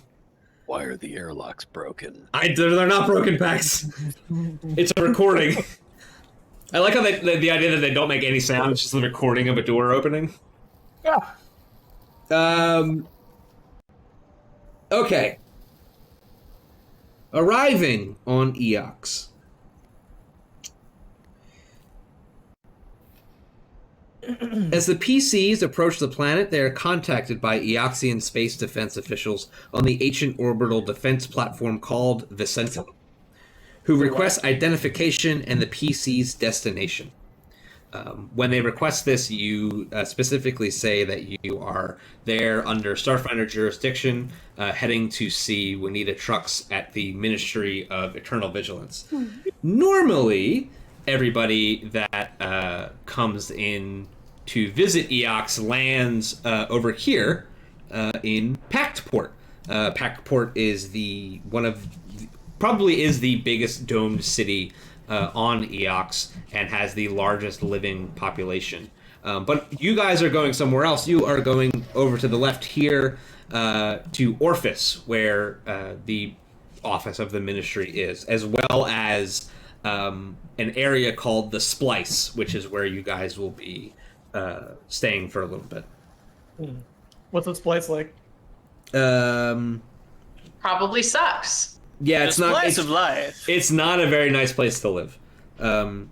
Why are the airlocks broken? They're not broken packs. It's a recording. I like how the idea that they don't make any sound. It's just a recording of a door opening. Yeah. Okay. Arriving on Eox. As the PCs approach the planet, they are contacted by Eoxian space defense officials on the ancient orbital defense platform called Vicentum, who request identification and the PC's destination. When they request this, you specifically say that you are there under Starfinder jurisdiction, heading to see Juanita Trucks at the Ministry of Eternal Vigilance. Normally, everybody that comes in to visit Eox lands over here in Pactport. Pactport is probably is the biggest domed city on Eox and has the largest living population. But you guys are going somewhere else. You are going over to the left here to Orphis, where the office of the ministry is, as well as an area called the Splice, which is where you guys will be staying for a little bit. What's this place like? Probably sucks. Yeah, it's not. Slice of life. It's not a very nice place to live. The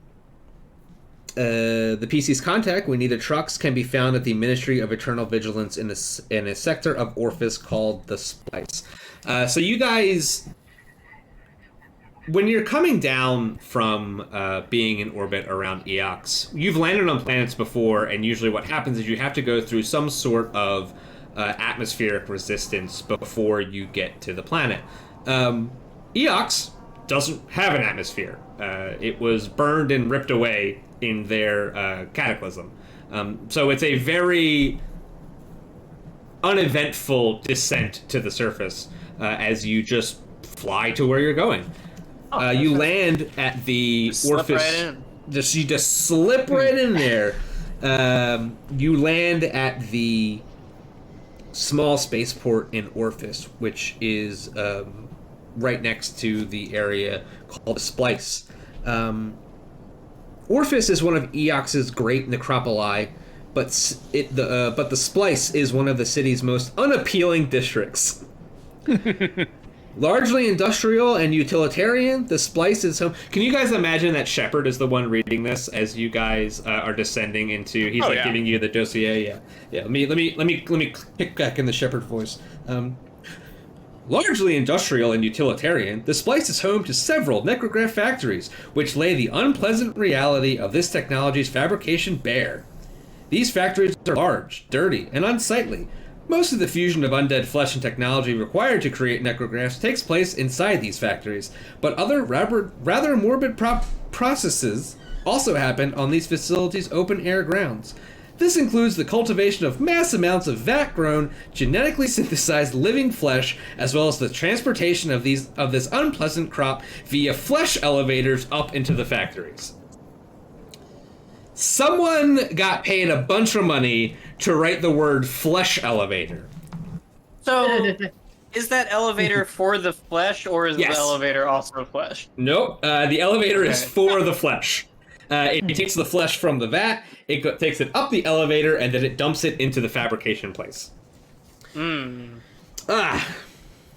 PC's contact, Juanita Trucks, can be found at the Ministry of Eternal Vigilance in a sector of Orphis called the Splice. So you guys, when you're coming down from being in orbit around Eox, you've landed on planets before, and usually what happens is you have to go through some sort of atmospheric resistance before you get to the planet. Eox doesn't have an atmosphere. It was burned and ripped away in their cataclysm. So it's a very uneventful descent to the surface as you just fly to where you're going. You land at the Orphis. Right in. You just slip right in there. You land at the small spaceport in Orphis, which is right next to the area called the Splice. Orphis is one of Eox's great necropoli, but the Splice is one of the city's most unappealing districts. Largely industrial and utilitarian, the Splice is home. Can you guys imagine that Shepard is the one reading this as you guys are descending into? He's giving you the dossier. Yeah. Let me kick back in the Shepard voice. Largely industrial and utilitarian, the Splice is home to several necrograph factories, which lay the unpleasant reality of this technology's fabrication bare. These factories are large, dirty, and unsightly. Most of the fusion of undead flesh and technology required to create necrographs takes place inside these factories, but other rather morbid processes also happen on these facilities' open-air grounds. This includes the cultivation of mass amounts of vat-grown, genetically synthesized living flesh, as well as the transportation of this unpleasant crop via flesh elevators up into the factories. Someone got paid a bunch of money to write the word flesh elevator. So, is that elevator for the flesh, or is Yes. the elevator also flesh? Nope, the elevator is for the flesh. It takes the flesh from the vat, takes it up the elevator, and then it dumps it into the fabrication place. Long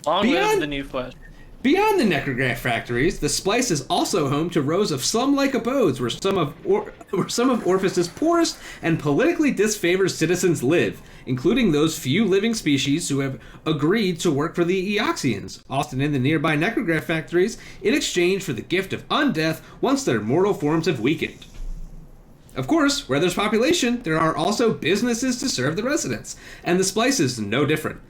Beyond- live the new flesh. Beyond the necrograph factories, the Splice is also home to rows of slum-like abodes where some of Orpheus's poorest and politically disfavored citizens live, including those few living species who have agreed to work for the Eoxians, often in the nearby necrograph factories, in exchange for the gift of undeath once their mortal forms have weakened. Of course, where there's population, there are also businesses to serve the residents, and the Splice is no different.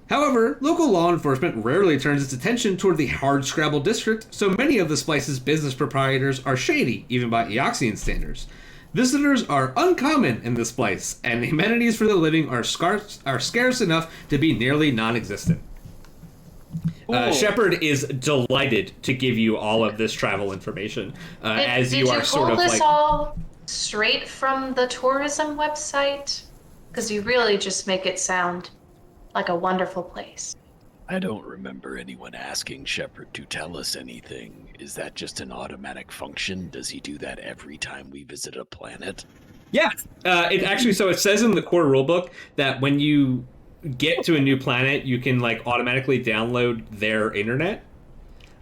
However, local law enforcement rarely turns its attention toward the Hardscrabble district, so many of the Splice's business proprietors are shady, even by Eoxian standards. Visitors are uncommon in the Splice, and amenities for the living are scarce enough to be nearly non-existent. Shepard is delighted to give you all of this travel information, as you are sort of like... Did you pull this all straight from the tourism website? Because you really just make it sound like a wonderful place. I don't remember anyone asking Shepard to tell us anything. Is that just an automatic function? Does he do that every time we visit a planet? Yeah, it actually, so it says in the core rulebook that when you get to a new planet, you can like automatically download their internet.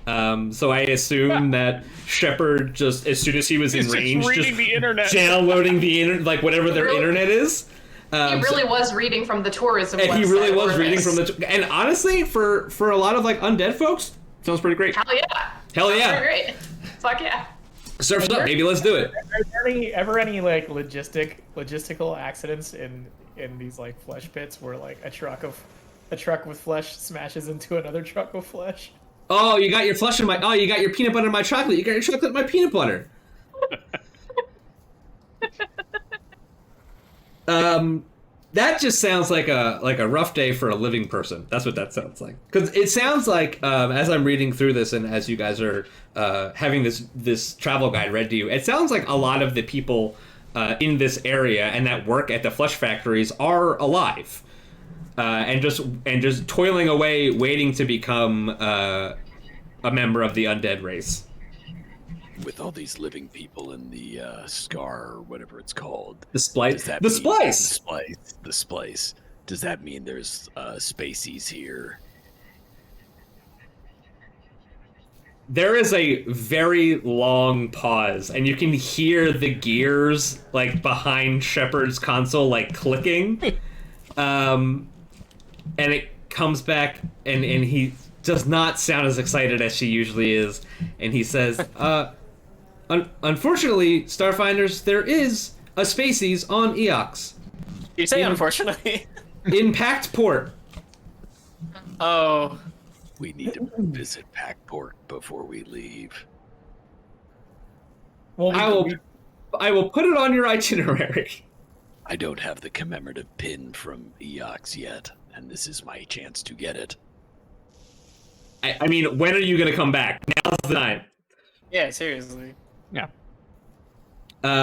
So I assume that Shepard just, as soon as he was in range, just the internet. downloading the internet, like whatever their internet is. He really was reading from the tourism website. He really was reading from the... And honestly, for a lot of like undead folks, sounds pretty great. Hell yeah. Hell yeah. Sounds pretty great. Fuck yeah. Surf's up, maybe let's do it. Are there ever any like logistical accidents in these like flesh pits where like a truck with flesh smashes into another truck with flesh? Oh, you got your flesh in my... Oh, you got your peanut butter in my chocolate. You got your chocolate in my peanut butter. That just sounds like a rough day for a living person. That's what that sounds like. Because it sounds like, as I'm reading through this and as you guys are having this travel guide read to you, it sounds like a lot of the people in this area and that work at the flesh factories are alive, and just toiling away, waiting to become a member of the undead race. With all these living people in the Scar, or whatever it's called. The Splice. The Splice. Does that mean there's spacies here? There is a very long pause, and you can hear the gears like behind Shepard's console like clicking. And it comes back, and he does not sound as excited as she usually is, and he says, unfortunately, Starfinders, there is a species on Eox. You say unfortunately? In Pact Port. Oh. We need to visit Packport before we leave. Well, I will put it on your itinerary. I don't have the commemorative pin from Eox yet, and this is my chance to get it. I mean, when are you going to come back? Now's the time. Yeah, seriously. Yeah.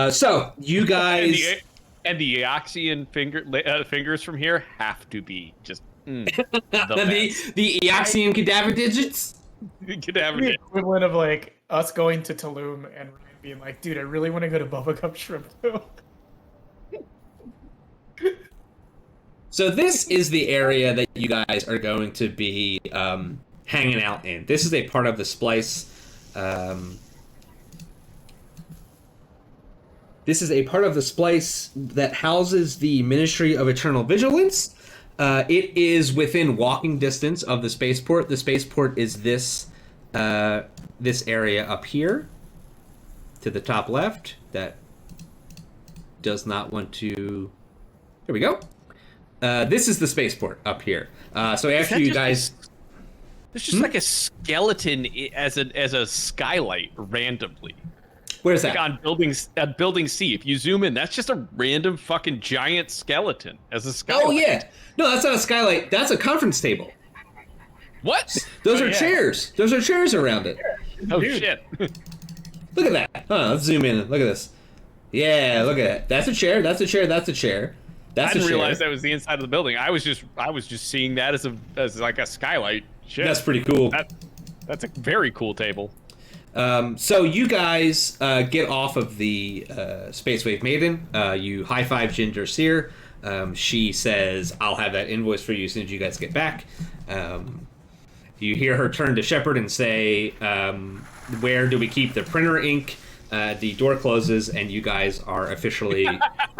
So, you guys... And the Eoxian fingers from here have to be just... the Eoxian cadaver digits? Cadaver the equivalent of like us going to Tulum and being like, dude, I really want to go to Bubba Gump Shrimp though. So this is the area that you guys are going to be hanging out in. This is a part of the Splice. This is a part of the Splice that houses the Ministry of Eternal Vigilance. It is within walking distance of the spaceport. The spaceport is this area up here to the top left. That does not want to... There we go. This is the spaceport up here. So after you guys... There's just like a skeleton as a skylight randomly. Where's like that? On building C. If you zoom in, that's just a random fucking giant skeleton as a skylight. Oh yeah. No, that's not a skylight. That's a conference table. What? Those are chairs. Those are chairs around it. Oh shit. Look at that. Let's zoom in. Look at this. Yeah, look at that. That's a chair. That's a chair. That's a chair. That's I didn't a chair. realize that was the inside of the building. I was just seeing that as like a skylight. Shit. That's pretty cool. That's a very cool table. So you guys get off of the Spacewave Maiden. You high-five Ginger Sear. You You hear her turn to Shepard and say, where do we keep the printer ink? The door closes, and you guys are officially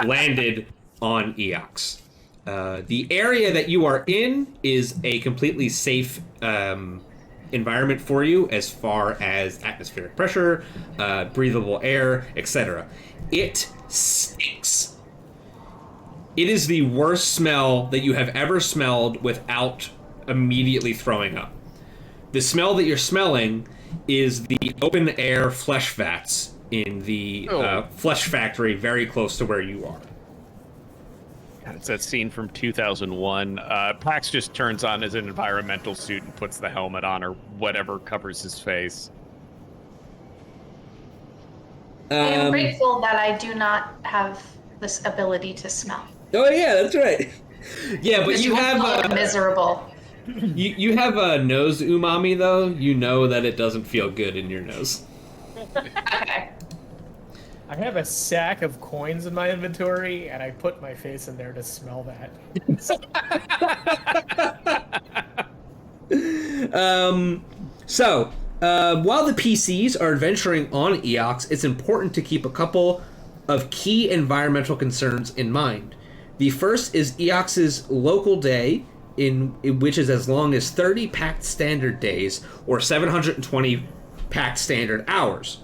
landed on Eox. The area that you are in is a completely safe environment for you as far as atmospheric pressure, breathable air, etc. It stinks. It is the worst smell that you have ever smelled without immediately throwing up. The smell that you're smelling is the open air flesh vats in the flesh factory very close to where you are. It's that scene from 2001. Pax just turns on his environmental suit and puts the helmet on or whatever covers his face. I am grateful that I do not have this ability to smell. Oh yeah, that's right. Yeah, but you have miserable. You have a nose umami though. You know that it doesn't feel good in your nose. Okay. I have a sack of coins in my inventory, and I put my face in there to smell that. While the PCs are adventuring on Eox, it's important to keep a couple of key environmental concerns in mind. The first is Eox's local day, in which is as long as 30 packed standard days or 720 packed standard hours.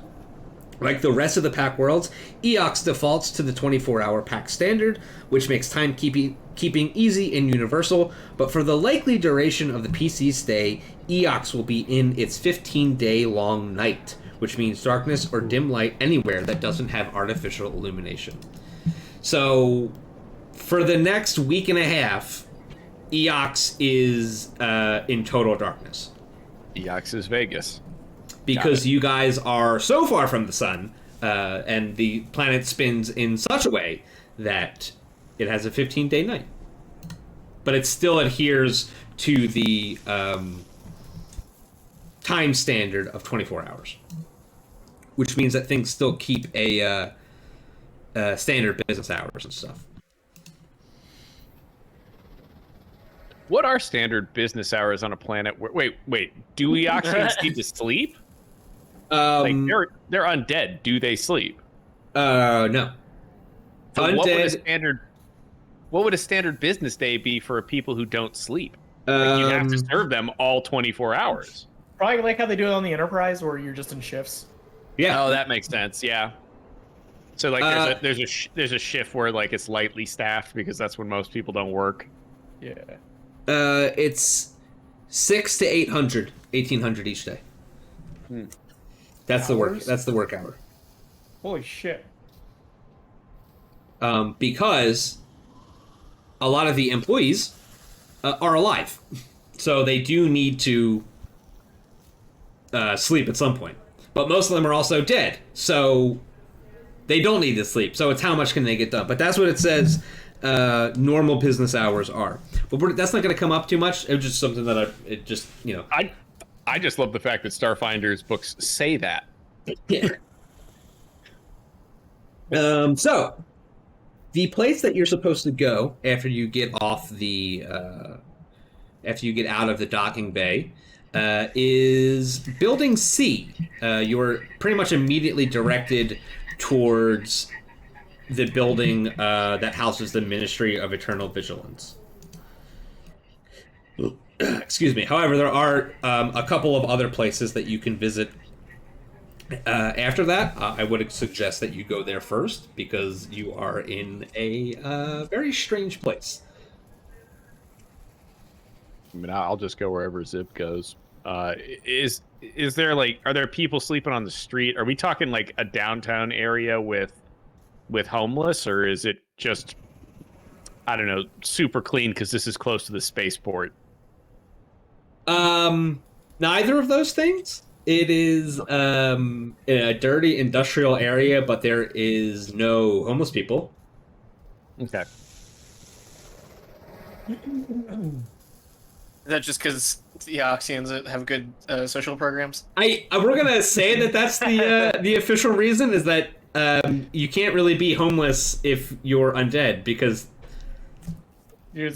Like the rest of the pack worlds, Eox defaults to the 24-hour pack standard, which makes timekeeping easy and universal, but for the likely duration of the PC stay, Eox will be in its 15-day long night, which means darkness or dim light anywhere that doesn't have artificial illumination. So, for the next week and a half, Eox is in total darkness. Eox is Vegas. Because you guys are so far from the sun, and the planet spins in such a way that it has a 15-day night. But it still adheres to the time standard of 24 hours. Which means that things still keep a standard business hours and stuff. What are standard business hours on a planet where... Wait. Do Eoxians need to sleep? Like they're undead. Do they sleep? No. So Undead. What would a standard business day be for people who don't sleep? Like you have to serve them all 24 hours. Probably like how they do it on the Enterprise, where you're just in shifts. Yeah. Oh, that makes sense. Yeah. So like there's a shift where like it's lightly staffed because that's when most people don't work. Yeah. It's 6 to 800, 1800 each day. That's the work. That's the work hour. Holy shit. Because a lot of the employees are alive, so they do need to sleep at some point. But most of them are also dead, so they don't need to sleep. So it's how much can they get done. But that's what it says normal business hours are. But that's not going to come up too much. It was just something that I just love the fact that Starfinder's books say that. Yeah. So, the place that you're supposed to go after you get off the, after you get out of the docking bay, is Building C. You're pretty much immediately directed towards the building that houses the Ministry of Eternal Vigilance. Excuse me. However, there are a couple of other places that you can visit after that. I would suggest that you go there first because you are in a very strange place. I mean, I'll just go wherever Zip goes. Is there are there people sleeping on the street? Are we talking like a downtown area with homeless, or is it just, I don't know, super clean because this is close to the spaceport? Neither of those things. It is in a dirty industrial area, but there is no homeless people. Okay. Is that just because the Eoxians have good social programs? We're gonna say that that's the official reason is that you can't really be homeless if you're undead because you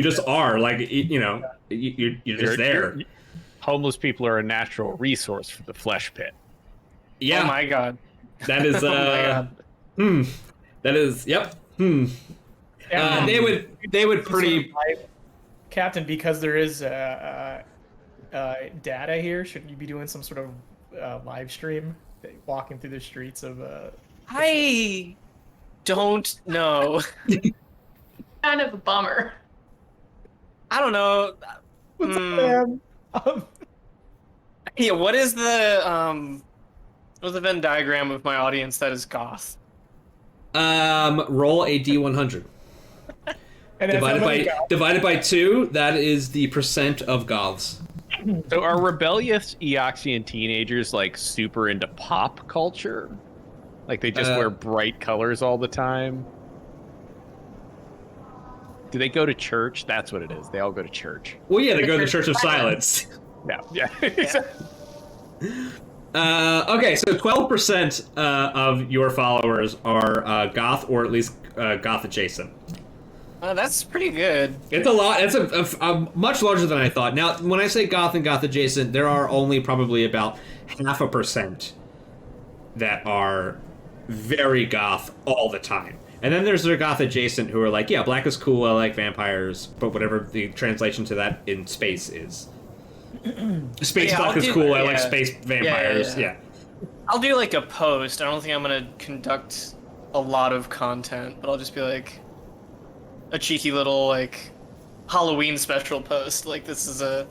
just are you're just there. homeless people are a natural resource for the flesh pit. Yeah. Oh my god. That is. Oh my god. That is. Yep. Yeah, They would pretty. Captain, because there is data here, shouldn't you be doing some sort of live stream, walking through the streets of? I don't know. Kind of a bummer. I don't know. What's up, man? Yeah, what is the Venn diagram of my audience that is goth? Roll a d100. And divided by 2. That is the percent of goths. So are rebellious Eoxian teenagers like super into pop culture? Like they just wear bright colors all the time? Do they go to church? That's what it is. They all go to church. Well, yeah, they go to the Church of Silence. Yeah. Okay, so 12% of your followers are goth, or at least goth adjacent. That's pretty good. It's a lot. It's a much larger than I thought. Now, when I say goth and goth adjacent, there are only probably about 0.5% that are very goth all the time. And then there's their goth adjacent who are like, yeah, black is cool, I like vampires, but whatever the translation to that in space is. Space black is cool, I like space vampires, yeah. I'll do like a post. I don't think I'm going to conduct a lot of content, but I'll just be like a cheeky little like Halloween special post. Like this is a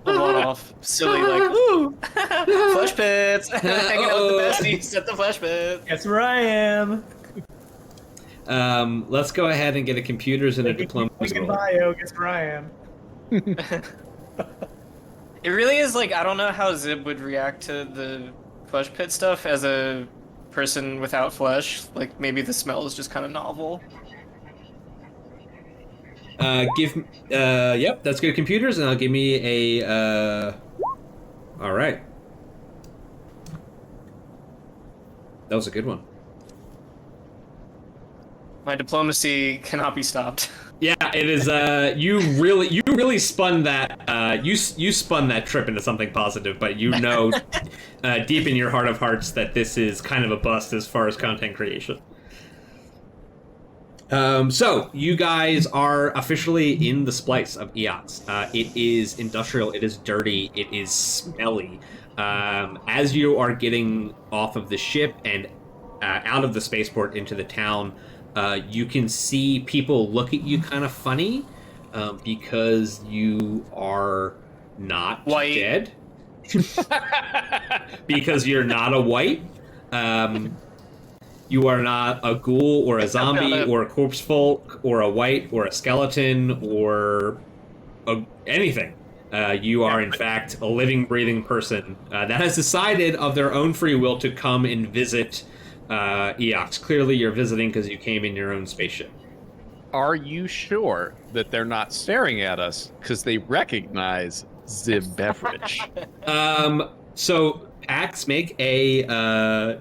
one-off, silly like, ooh, flesh pits, hanging out with the besties at the flesh pit. Guess where I am. Let's go ahead and get a computers and a diplomacy roll. Bio, guess where I am. It really is like, I don't know how Zib would react to the flesh pit stuff as a person without flesh. Like maybe the smell is just kind of novel. Yep, that's good computers, and I'll give me a, alright. That was a good one. My diplomacy cannot be stopped. Yeah, it is, you really spun that, you spun that trip into something positive, but you know, deep in your heart of hearts that this is kind of a bust as far as content creation. So, you guys are officially in the splice of Eox. It is industrial, it is dirty, it is smelly. As you are getting off of the ship and out of the spaceport into the town, you can see people look at you kind of funny because you are not white. Dead. Because you're not a white. You are not a ghoul or a zombie or a corpse folk or a white or a skeleton or anything. You are, in fact, a living, breathing person that has decided of their own free will to come and visit Eox. Clearly, you're visiting because you came in your own spaceship. Are you sure that they're not staring at us because they recognize Zib Beverage? So Pax make a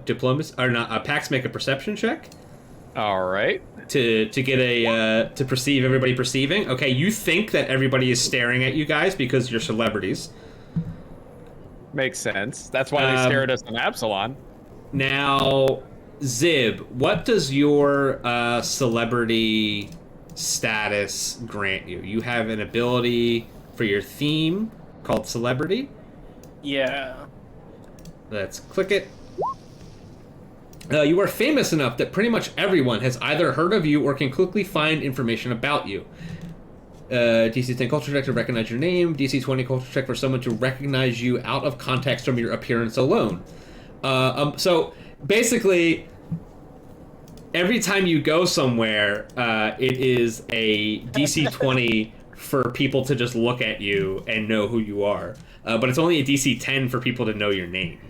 diplomacy, or not? Pax make a perception check. All right. To get a to perceive everybody perceiving. Okay, you think that everybody is staring at you guys because you're celebrities. Makes sense. That's why they stare at us in Absalon. Now, Zib, what does your celebrity status grant you? You have an ability for your theme called Celebrity. Yeah. Let's click it. You are famous enough that pretty much everyone has either heard of you or can quickly find information about you. DC 10 culture check to recognize your name. DC 20 culture check for someone to recognize you out of context from your appearance alone. So basically, every time you go somewhere, it is a DC 20 for people to just look at you and know who you are. But it's only a DC 10 for people to know your name.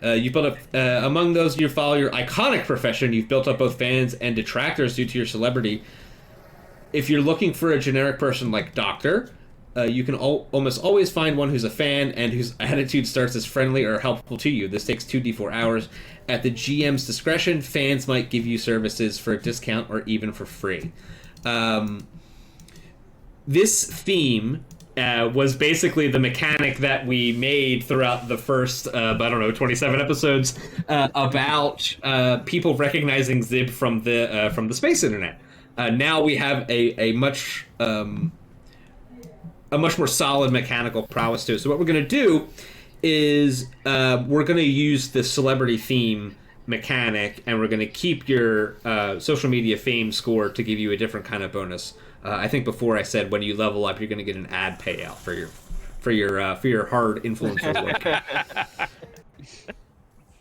You built up among those you follow your iconic profession. You've built up both fans and detractors due to your celebrity. If you're looking for a generic person like Doctor, you can almost always find one who's a fan and whose attitude starts as friendly or helpful to you. This takes 2d4 hours. At the GM's discretion, fans might give you services for a discount or even for free. this theme was basically the mechanic that we made throughout the first, 27 episodes about people recognizing Zib from the space internet. Now we have a much more solid mechanical prowess to it. So what we're going to do is we're going to use the celebrity theme mechanic, and we're going to keep your social media fame score to give you a different kind of bonus. I think before I said when you level up, you're going to get an ad payout for your hard influencer work.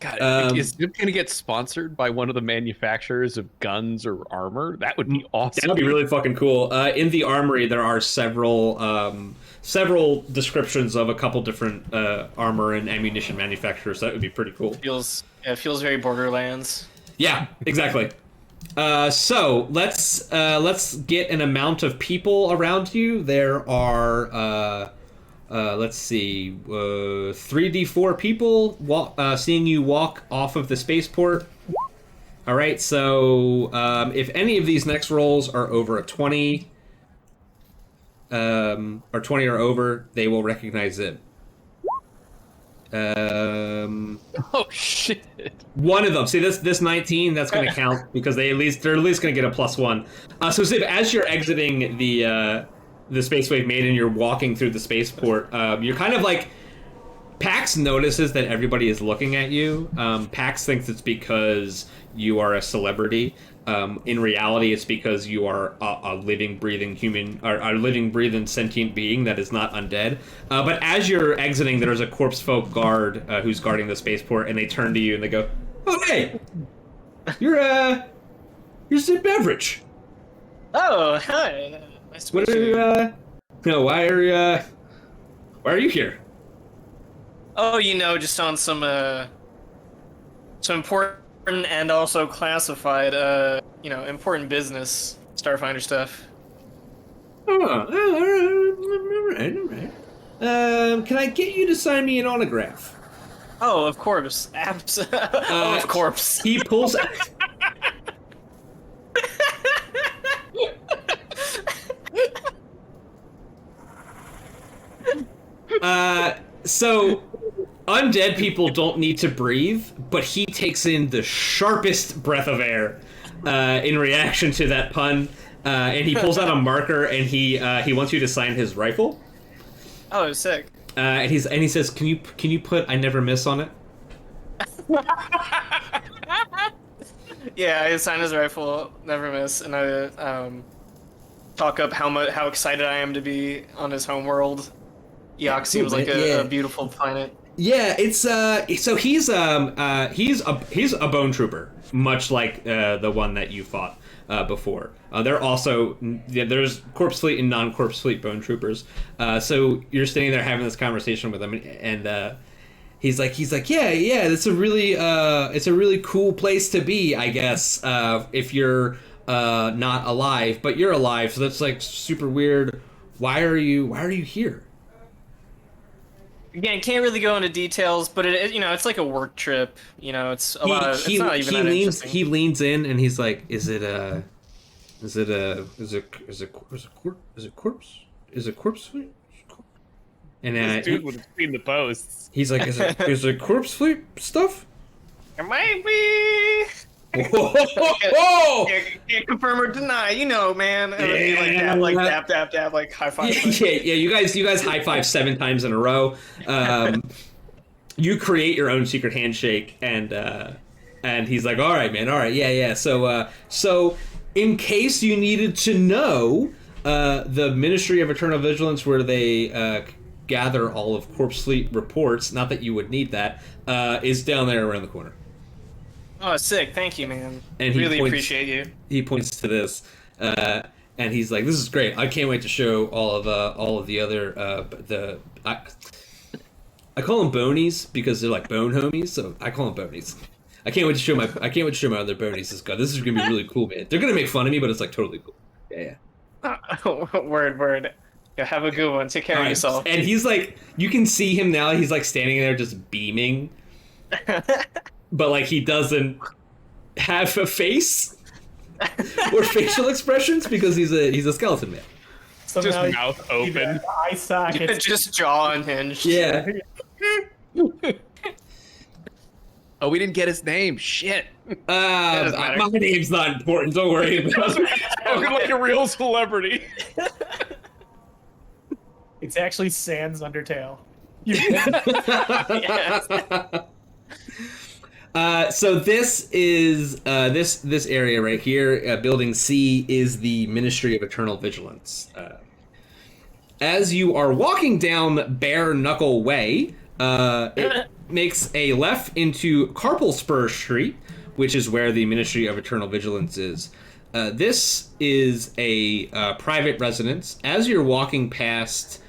God, is Zip going to get sponsored by one of the manufacturers of guns or armor? That would be awesome. That would be really fucking cool. In the armory, there are several descriptions of a couple different armor and ammunition manufacturers. That would be pretty cool. Feels very Borderlands. Yeah, exactly. So let's get an amount of people around you. There are let's see, 3d4 people seeing you walk off of the spaceport. All right, so if any of these next rolls are over a 20, or 20 or over, they will recognize it. Oh shit! One of them. See this 19. That's going to count because they're at least going to get a +1. So Zib, as you're exiting the Spacewave Maiden, you're walking through the spaceport. You're kind of like, Pax notices that everybody is looking at you. Pax thinks it's because you are a celebrity. In reality, it's because you are a living, breathing human, or a living, breathing, sentient being that is not undead. But as you're exiting, there's a corpse folk guard who's guarding the spaceport, and they turn to you and they go, "Oh, hey, you're Zip Beverage. Oh, hi. Nice to meet you. Why are you here?" Oh, just on some important and also classified, important business, Starfinder stuff. Oh, all right. Can I get you to sign me an autograph? Oh, of course. Of course. He pulls. So undead people don't need to breathe, but he takes in the sharpest breath of air in reaction to that pun, and he pulls out a marker and he wants you to sign his rifle. Oh, sick. And he says, "Can you put 'I never miss' on it?" Yeah, I sign his rifle, never miss, and I talk up how excited I am to be on his homeworld. Eox seems like a beautiful planet. Yeah, it's so he's a bone trooper, much like the one that you fought before. There's corpse fleet and non-corpse fleet bone troopers. So you're standing there having this conversation with him, and he's like, yeah, it's a really cool place to be, I guess, if you're not alive, but you're alive, so that's like super weird. Why are you here? Again, can't really go into details, but it's like a work trip. It's a lot of. It's not even that interesting. He leans in and he's like, "Is it corpse fleet?" And this dude would have seen the posts. He's like, "Is it corpse fleet stuff?" It might be. Whoa! Can't confirm or deny, man. And dab, like high five. Yeah. You guys high five 7 times in a row. You create your own secret handshake, and he's like, "All right, man. All right, yeah. So in case you needed to know, the Ministry of Eternal Vigilance, where they gather all of Corpse Fleet reports, not that you would need that, is down there around the corner." Oh, sick! Thank you, man. And really appreciate you. He points to this, and he's like, "This is great. I can't wait to show all of the other I call them bonies because they're like bone homies, so I call them bonies. I can't wait to show my other bonies this guy. This is gonna be really cool, man. They're gonna make fun of me, but it's like totally cool. Yeah. Word. Yeah, have a good one. Take care of yourself. And he's like, you can see him now. He's like standing there just beaming. But like he doesn't have a face or facial expressions because he's a skeleton man. Somehow Just mouth open. the eye socket. Just jaw unhinged. Yeah. Oh, we didn't get his name. Shit. doesn't matter. My name's not important. Don't worry about it. Spoken like a real celebrity. It's actually Sans Undertale. So this is this area right here, building C, is the Ministry of Eternal Vigilance. As you are walking down Bare Knuckle Way, it makes a left into Carpal Spur Street, which is where the Ministry of Eternal Vigilance is. This is a private residence. As you're walking past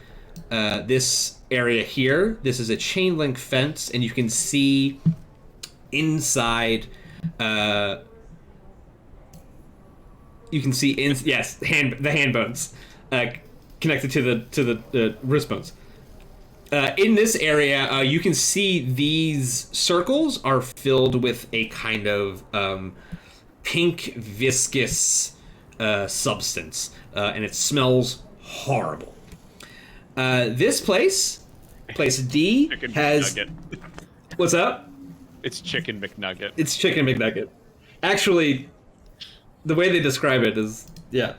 this area here, this is a chain link fence, and you can see inside. You can see the hand bones connected to the wrist bones. In this area, you can see these circles are filled with a kind of pink viscous substance, and it smells horrible. This place D, Chicken has... McNugget. What's up? It's Chicken McNugget. It's Chicken McNugget. Actually, the way they describe it is, yeah.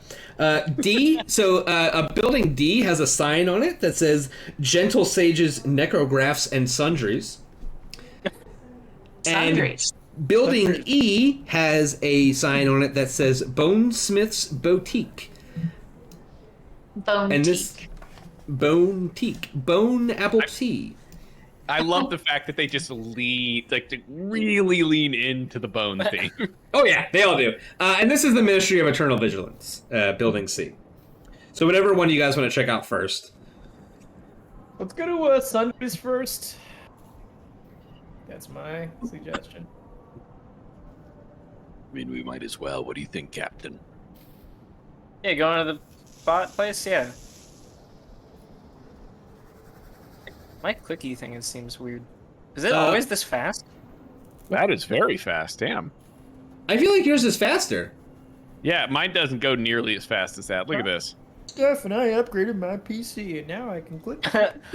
D, so a building D has a sign on it that says Gentle Sages, Necrographs, and Sundries. Sundries. And building E has a sign on it that says Bonesmith's Boutique. Bone And this Bone apple tea. I love the fact that they just really lean into the bone theme. Oh yeah, they all do. And this is the Ministry of Eternal Vigilance, building C. So whatever one you guys want to check out first. Let's go to Sundries first. That's my suggestion. I mean, we might as well. What do you think, Captain? Yeah, going to the bot place? Yeah. My clicky thing seems weird. Is it always this fast? That is very fast, damn. I feel like yours is faster. Yeah, mine doesn't go nearly as fast as that. Look at this. Steph and I upgraded my PC, and now I can click.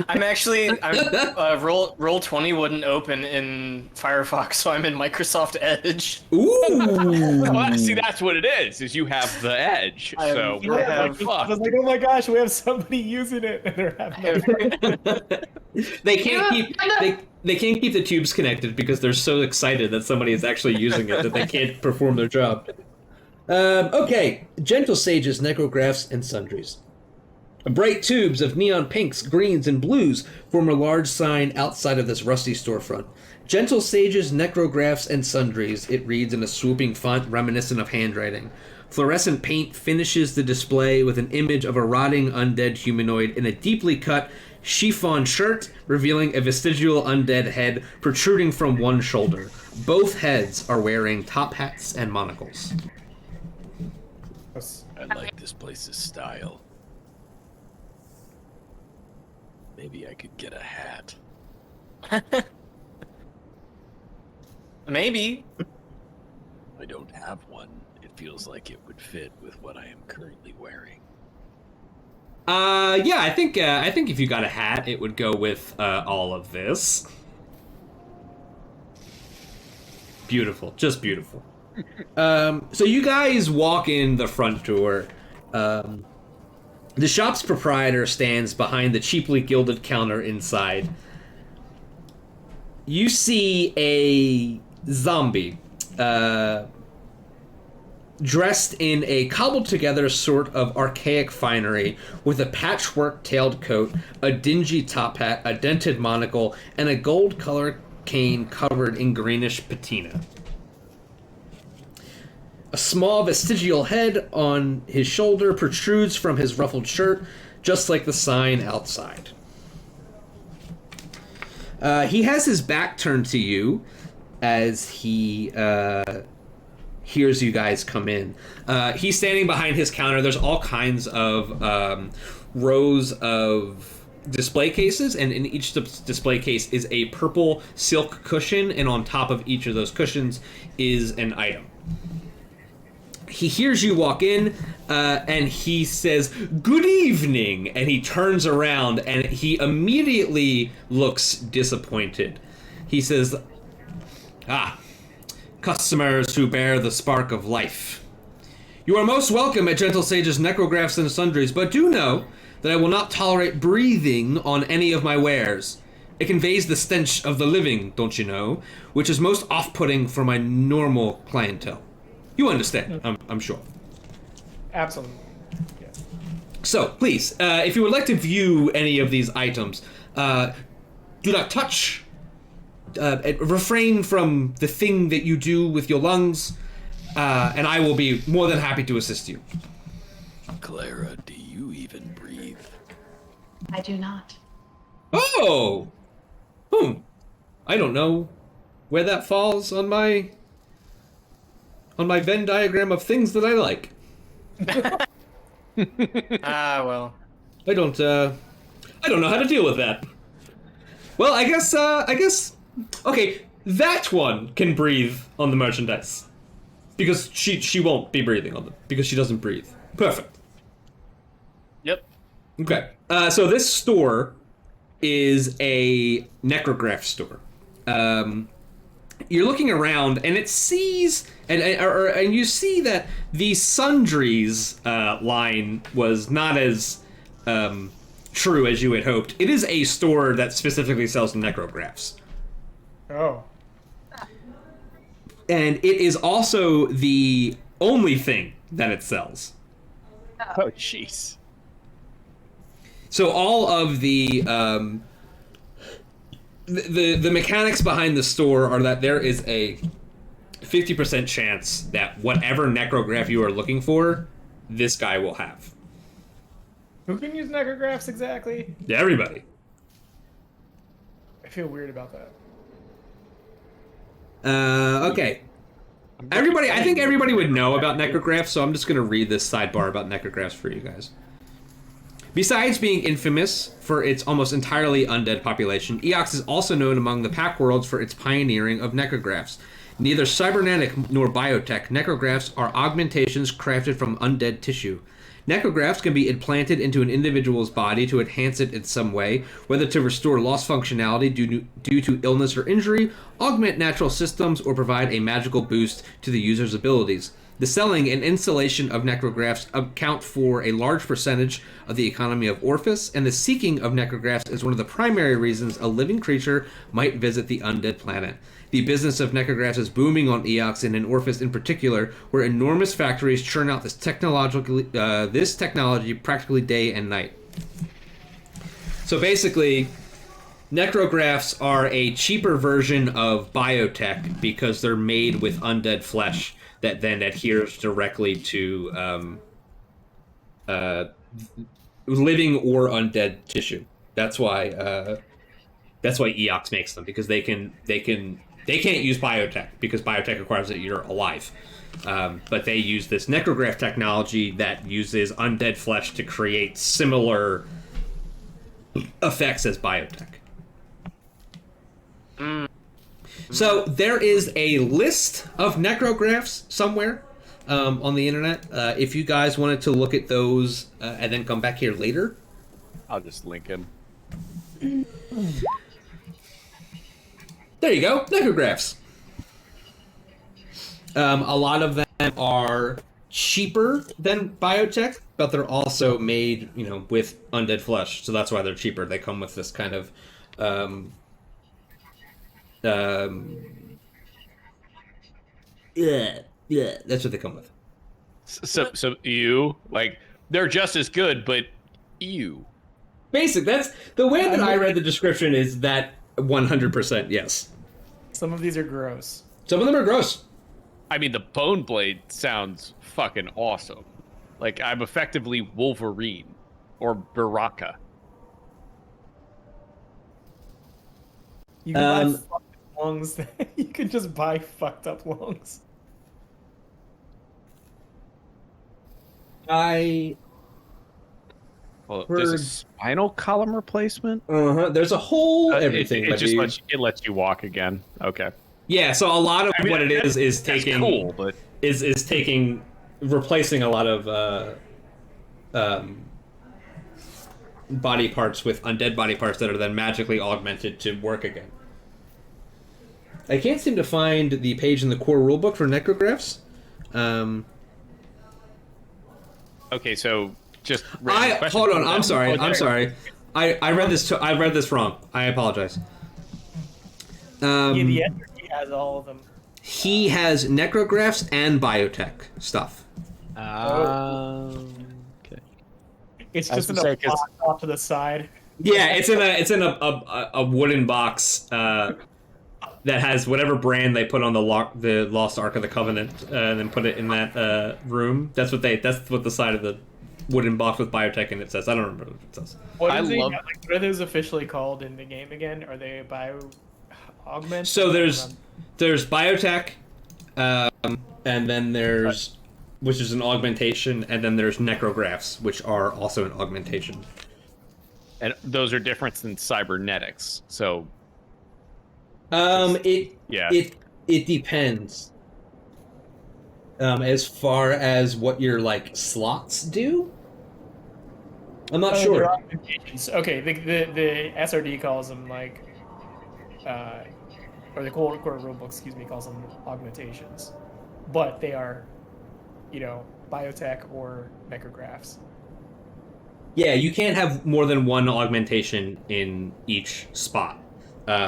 I'm Roll20 wouldn't open in Firefox, so I'm in Microsoft Edge. Ooh. Well, see, that's what it is you have the Edge. So we're I was like, oh my gosh, we have somebody using it, and they're having They can't keep the tubes connected because they're so excited that somebody is actually using it that they can't perform their job. Okay, Gentle Sages, Necrographs, and Sundries. Bright tubes of neon pinks, greens, and blues form a large sign outside of this rusty storefront. Gentle Sages, Necrographs, and Sundries, it reads in a swooping font reminiscent of handwriting. Fluorescent paint finishes the display with an image of a rotting undead humanoid in a deeply cut chiffon shirt, revealing a vestigial undead head protruding from one shoulder. Both heads are wearing top hats and monocles. I like this place's style. Maybe I could get a hat. Maybe. I don't have one. It feels like it would fit with what I am currently wearing. Yeah, I think if you got a hat, it would go with all of this. Beautiful, just beautiful. So you guys walk in the front door. The shop's proprietor stands behind the cheaply gilded counter inside. You see a zombie, dressed in a cobbled-together sort of archaic finery with a patchwork-tailed coat, a dingy top hat, a dented monocle, and a gold-colored cane covered in greenish patina. A small vestigial head on his shoulder protrudes from his ruffled shirt, just like the sign outside. He has his back turned to you as he hears you guys come in. He's standing behind his counter. There's all kinds of rows of display cases, and in each display case is a purple silk cushion, and on top of each of those cushions is an item. he hears you walk in, and he says, "Good evening," and he turns around, and he immediately looks disappointed. He says, customers who bear the spark of life. You are most welcome at Gentle Sage's Necrographs and Sundries, but do know that I will not tolerate breathing on any of my wares. It conveys the stench of the living, don't you know, which is most off-putting for my normal clientele. You understand, I'm sure. Absolutely. Yeah. So, please, if you would like to view any of these items, do not touch. Refrain from the thing that you do with your lungs, and I will be more than happy to assist you. Clara, do you even breathe? I do not. Oh! I don't know where that falls on my Venn diagram of things that I like. Well. I don't know how to deal with that. Well, I guess, okay, that one can breathe on the merchandise. Because she won't be breathing on them, because she doesn't breathe. Perfect. Yep. Okay, so this store is a necrograph store. You're looking around, and it sees, and you see that the sundries line was not as true as you had hoped. It is a store that specifically sells necrographs. Oh. And it is also the only thing that it sells. Oh, jeez. So all of the mechanics behind the store are that there is a 50% chance that whatever necrograph you are looking for, this guy will have. Who can use necrographs exactly? Yeah, everybody. I feel weird about that. Okay. Everybody, I think everybody would know about necrographs, so I'm just going to read this sidebar about necrographs for you guys. Besides being infamous for its almost entirely undead population, Eox is also known among the Pack Worlds for its pioneering of necrographs. Neither cybernetic nor biotech, necrographs are augmentations crafted from undead tissue. Necrographs can be implanted into an individual's body to enhance it in some way, whether to restore lost functionality due to illness or injury, augment natural systems, or provide a magical boost to the user's abilities. The selling and installation of necrographs account for a large percentage of the economy of Orphis, and the seeking of necrographs is one of the primary reasons a living creature might visit the undead planet. The business of necrographs is booming on Eox and in Orphis in particular, where enormous factories churn out this technology practically day and night. So basically, necrographs are a cheaper version of biotech because they're made with undead flesh that then adheres directly to living or undead tissue. That's why Eox makes them, because they can't use biotech because biotech requires that you're alive. But they use this necrograph technology that uses undead flesh to create similar effects as biotech. So there is a list of necrographs somewhere on the internet. If you guys wanted to look at those and then come back here later. I'll just link him. There you go, necrographs. A lot of them are cheaper than biotech, but they're also made, with undead flesh, so that's why they're cheaper. They come with this kind of that's what they come with. So you they're just as good, but you. Basic. That's the way that I read the description. Is that 100% yes. Some of these are gross. Some of them are gross. I mean, the bone blade sounds fucking awesome. Like, I'm effectively Wolverine or Baraka. You can buy fucked up lungs. You can just buy fucked up lungs. Well, there's a spinal column replacement. There's a whole everything. It just lets you walk again. Okay. Yeah. So a lot of what it is taking cool, but is taking replacing a lot of body parts with undead body parts that are then magically augmented to work again. I can't seem to find the page in the core rulebook for necrographs. Okay, so just hold on. I'm sorry. I read this. I read this wrong. I apologize. Yeah, the SRD has all of them. He has necrographs and biotech stuff. Okay. It's I was just in gonna a say, 'cause- box off to the side. Yeah, it's in a wooden box that has whatever brand they put on the Lost Ark of the Covenant, and then put it in that room. That's what the side of the wooden box with biotech in it says. I don't remember what it says. What I love- what are those officially called in the game again? Are they bio augment? So there's biotech, and then there's which is an augmentation, and then there's necrographs, which are also an augmentation. And those are different than cybernetics. So It yeah. it depends. As far as what your like slots do, I'm not they're sure. augmentations. Okay, the SRD calls them like, or the core rulebook, excuse me, calls them augmentations, but they are, biotech or necrographs. Yeah, you can't have more than one augmentation in each spot.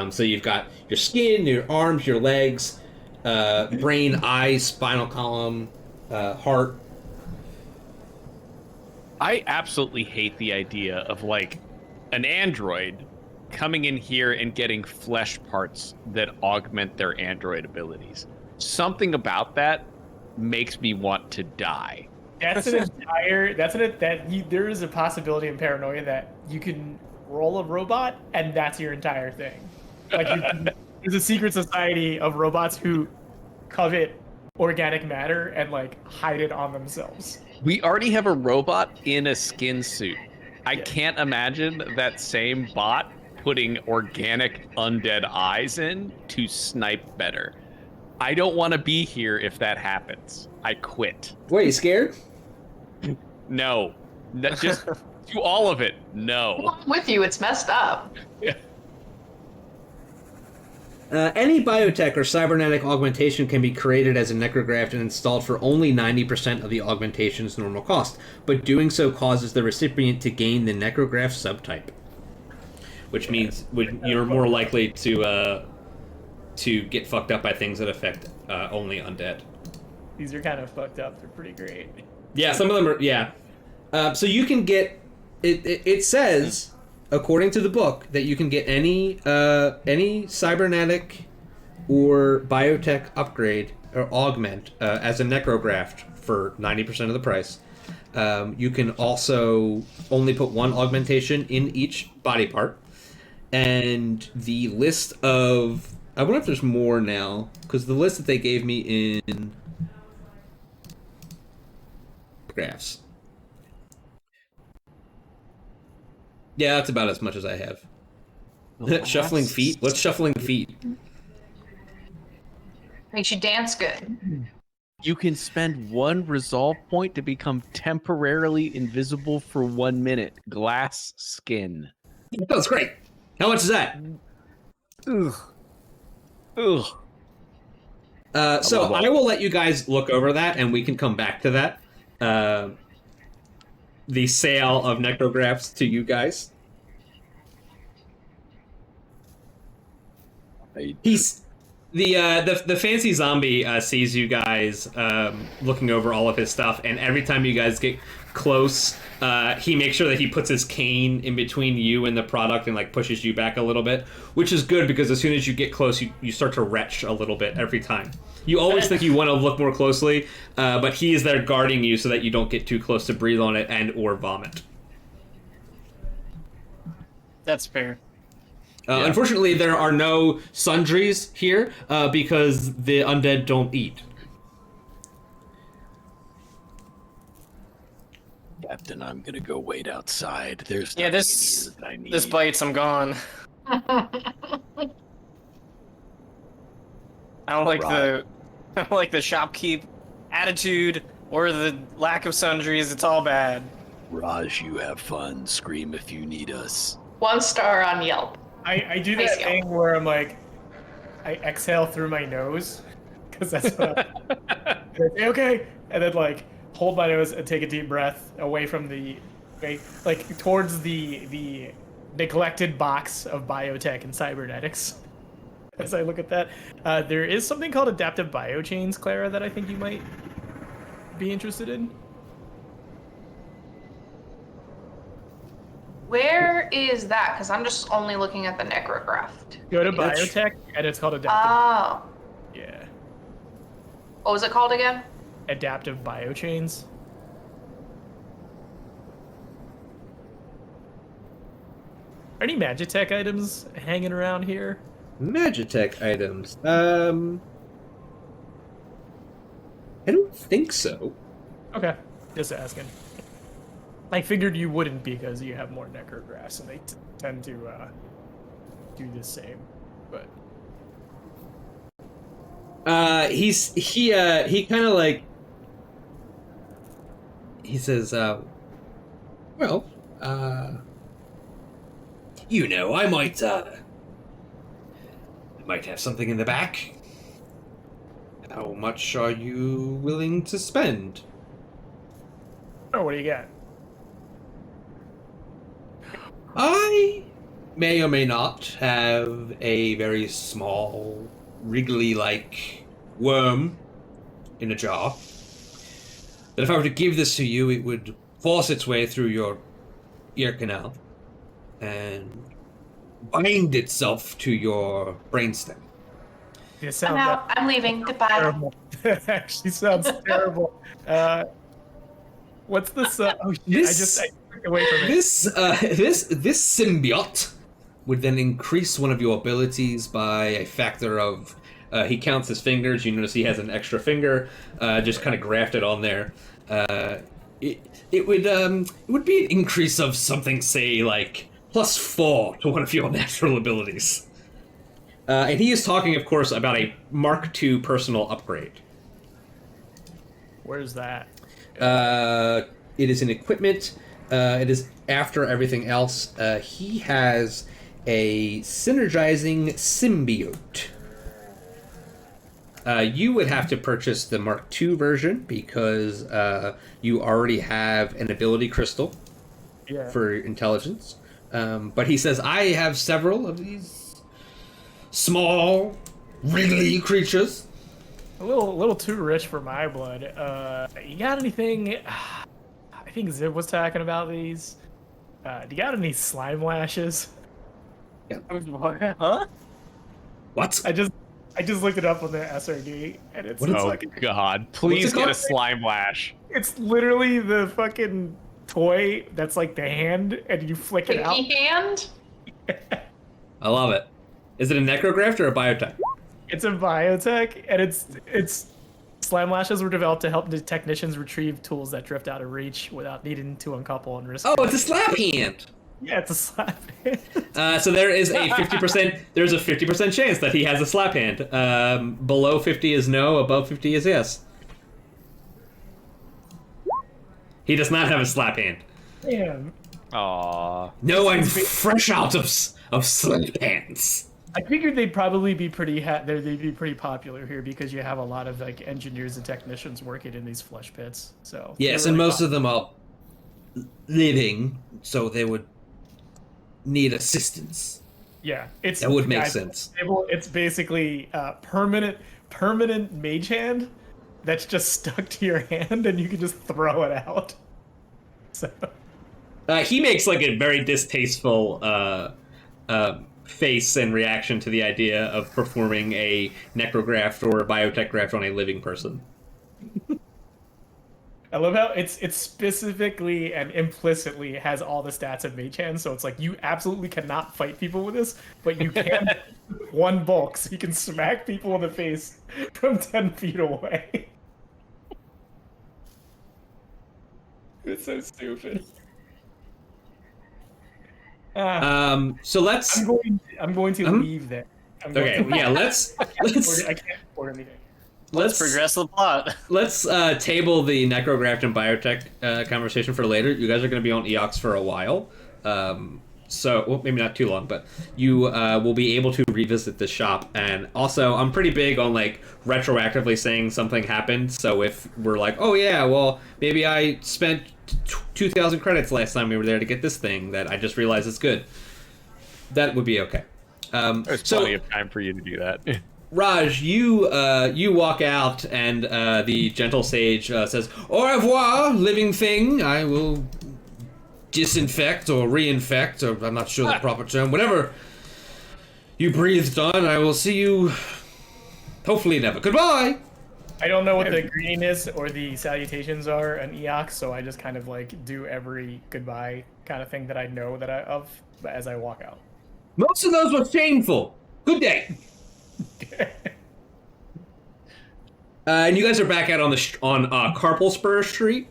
So you've got your skin, your arms, your legs, brain, eyes, spinal column, heart. I absolutely hate the idea of like an android coming in here and getting flesh parts that augment their android abilities. Something about that makes me want to die. There is a possibility in Paranoia that you can roll a robot and that's your entire thing. Like there's a secret society of robots who covet organic matter and like hide it on themselves. We already have a robot in a skin suit. I can't imagine that same bot putting organic undead eyes in to snipe better. I don't want to be here if that happens. I quit. Wait, you scared? No. Just do all of it. No. Well, I'm with you. It's messed up. Any biotech or cybernetic augmentation can be created as a necrograph and installed for only 90% of the augmentation's normal cost, but doing so causes the recipient to gain the necrograph subtype, which means you're more likely to get fucked up by things that affect only undead. These are kind of fucked up. They're pretty great. Yeah, some of them are. Yeah, so you can get. It says, according to the book, that you can get any cybernetic or biotech upgrade or augment as a necrograph for 90% of the price. You can also only put one augmentation in each body part, and the list of. I wonder if there's more now, because the list that they gave me in graphs. Yeah, that's about as much as I have. Shuffling feet? What's shuffling feet? Makes you dance good. You can spend one resolve point to become temporarily invisible for 1 minute. Glass skin. That's great. How much is that? Ugh. Ugh. So I will let you guys look over that, and we can come back to that. The sale of necrographs to you guys. He's the fancy zombie sees you guys looking over all of his stuff, and every time you guys get close, he makes sure that he puts his cane in between you and the product and like pushes you back a little bit, which is good because as soon as you get close, you start to retch a little bit every time. You always think you want to look more closely, but he is there guarding you so that you don't get too close to breathe on it and or vomit. That's fair. Unfortunately, there are no sundries here because the undead don't eat. Captain, I'm gonna go wait outside. There's Yeah, nothing this in here that I need. this bites. I'm gone. I don't like the shopkeep attitude. or the lack of sundries. It's all bad. Raj, you have fun. Scream if you need us. 1 star on Yelp. I do Nice that Yelp. thing where I'm like, I exhale through my nose, because that's what okay, and then like hold my nose and take a deep breath away from like towards the neglected box of biotech and cybernetics. As I look at that, there is something called adaptive biochains, Clara, that I think you might be interested in. Where is that? Because I'm just only looking at the necrograph. Go to biotech, and it's called adaptive. Oh. Yeah, What was it called again? adaptive biochains. Are any Magitech items hanging around here? Magitech items. I don't think so. Okay, just asking. I figured you wouldn't because you have more necrographs and they tend to do the same. But he kind of like he says, well, you know, I might have something in the back. How much are you willing to spend? oh, what do you got? I may or may not have a very small, wriggly-like worm in a jar. That if I were to give this to you, it would force its way through your ear canal and bind itself to your brainstem. This I'm sounds out. I'm leaving. Goodbye. terrible. That actually sounds terrible. What's this? Oh shit! I took away from it. This symbiote would then increase one of your abilities by a factor of. He counts his fingers. You notice he has an extra finger, just kind of grafted on there. It would be an increase of something, say like +4 to one of your natural abilities. And he is talking, of course, about a Mark II personal upgrade. Where's that? It is in equipment. It is after everything else. He has a synergizing symbiote. You would have to purchase the Mark II version because you already have an ability crystal for intelligence. But he says, I have several of these small, wriggly creatures. A little too rich for my blood. You got anything? I think Zib was talking about these. Do you got any slime lashes? Huh? What? I just looked it up on the SRD, and it's What is Oh God! Please it get a called? slime lash. it's literally the fucking toy that's like the hand, and you flick it out. Pinky hand? I love it. Is it a necrograph or a biotech? It's a biotech, and it's slime lashes were developed to help the technicians retrieve tools that drift out of reach without needing to uncouple and risk. Oh, it's a slap hand. Yeah, it's a slap. So there is a 50%. There's a 50% chance that he has a slap hand. Below 50 is no. Above 50 is yes. He does not have a slap hand. Damn. Aww. No, I'm fresh out of slap hands. I figured they'd probably be they'd be pretty popular here because you have a lot of like engineers and technicians working in these flesh pits. So Yes, and most of them are living, so they would need assistance. yeah, it's That would make guys, sense. It's basically permanent mage hand that's just stuck to your hand, and you can just throw it out. So He makes like a very distasteful face and reaction to the idea of performing a necrograft or a biotech graft on a living person. I love how it's specifically and implicitly has all the stats of mage hand, so it's like you absolutely cannot fight people with this, but you can one bulk, so you can smack people in the face from 10 feet away. It's so stupid. So let's. I'm going to leave that. Okay, yeah, let's. I can't afford anything. Let's progress the plot. Let's table the necrograph and biotech conversation for later. You guys are going to be on Eox for a while. So, well, maybe not too long, but you will be able to revisit the shop. And also, I'm pretty big on, like, retroactively saying something happened. So if we're like, oh, yeah, well, maybe I spent 2,000 credits last time we were there to get this thing that I just realized is good. That would be okay. There's plenty of time for you to do that. Raj, you walk out, and the gentle sage says, "Au revoir, living thing. I will disinfect or reinfect, or I'm not sure the proper term. Whatever you breathed on, I will see you. Hopefully never. Goodbye." I don't know what the greeting is or the salutations are in Eox, so I just kind of like do every goodbye kind of thing that I know that as I walk out. Most of those were shameful. Good day. And you guys are back out on Carpel Spur Street,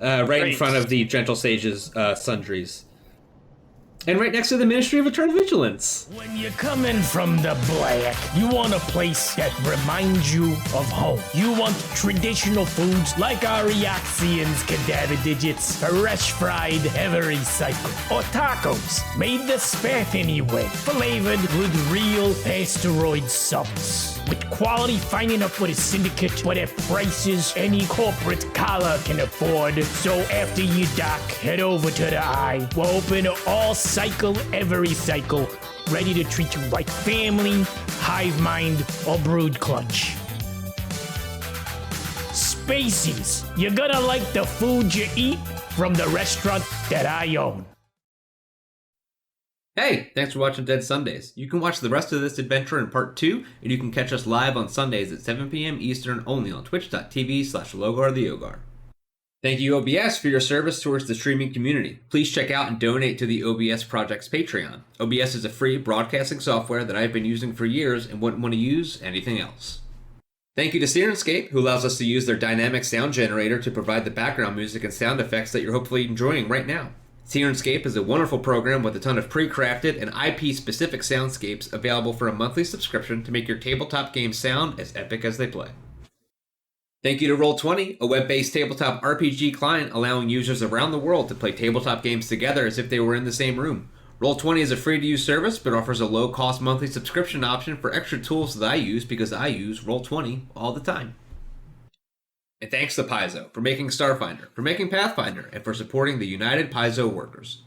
right in front of the Gentle Sage's sundries, and right next to the Ministry of Eternal Vigilance. When you're coming from the black, you want a place that reminds you of home. You want traditional foods like our Eoxians cadaver digits, fresh fried every cycle, or tacos made the Spathany way, flavored with real asteroid sauce. With quality finding up with a syndicate, but at prices any corporate collar can afford. So after you dock, head over to the Eye. We're open all cycle, every cycle, ready to treat you like family, hive mind, or brood clutch. Spacies, you're gonna like the food you eat from the restaurant that I own. Hey, thanks for watching Dead Sundays. You can watch the rest of this adventure in part 2, and you can catch us live on Sundays at 7 p.m. Eastern only on twitch.tv/Logar the Thank you, OBS, for your service towards the streaming community. Please check out and donate to the OBS Project's Patreon. OBS is a free broadcasting software that I've been using for years and wouldn't want to use anything else. Thank you to Sirenscape, who allows us to use their dynamic sound generator to provide the background music and sound effects that you're hopefully enjoying right now. Sirenscape is a wonderful program with a ton of pre-crafted and IP-specific soundscapes available for a monthly subscription to make your tabletop games sound as epic as they play. Thank you to Roll20, a web-based tabletop RPG client allowing users around the world to play tabletop games together as if they were in the same room. Roll20 is a free-to-use service, but offers a low-cost monthly subscription option for extra tools that I use because I use Roll20 all the time. And thanks to Paizo for making Starfinder, for making Pathfinder, and for supporting the United Paizo workers.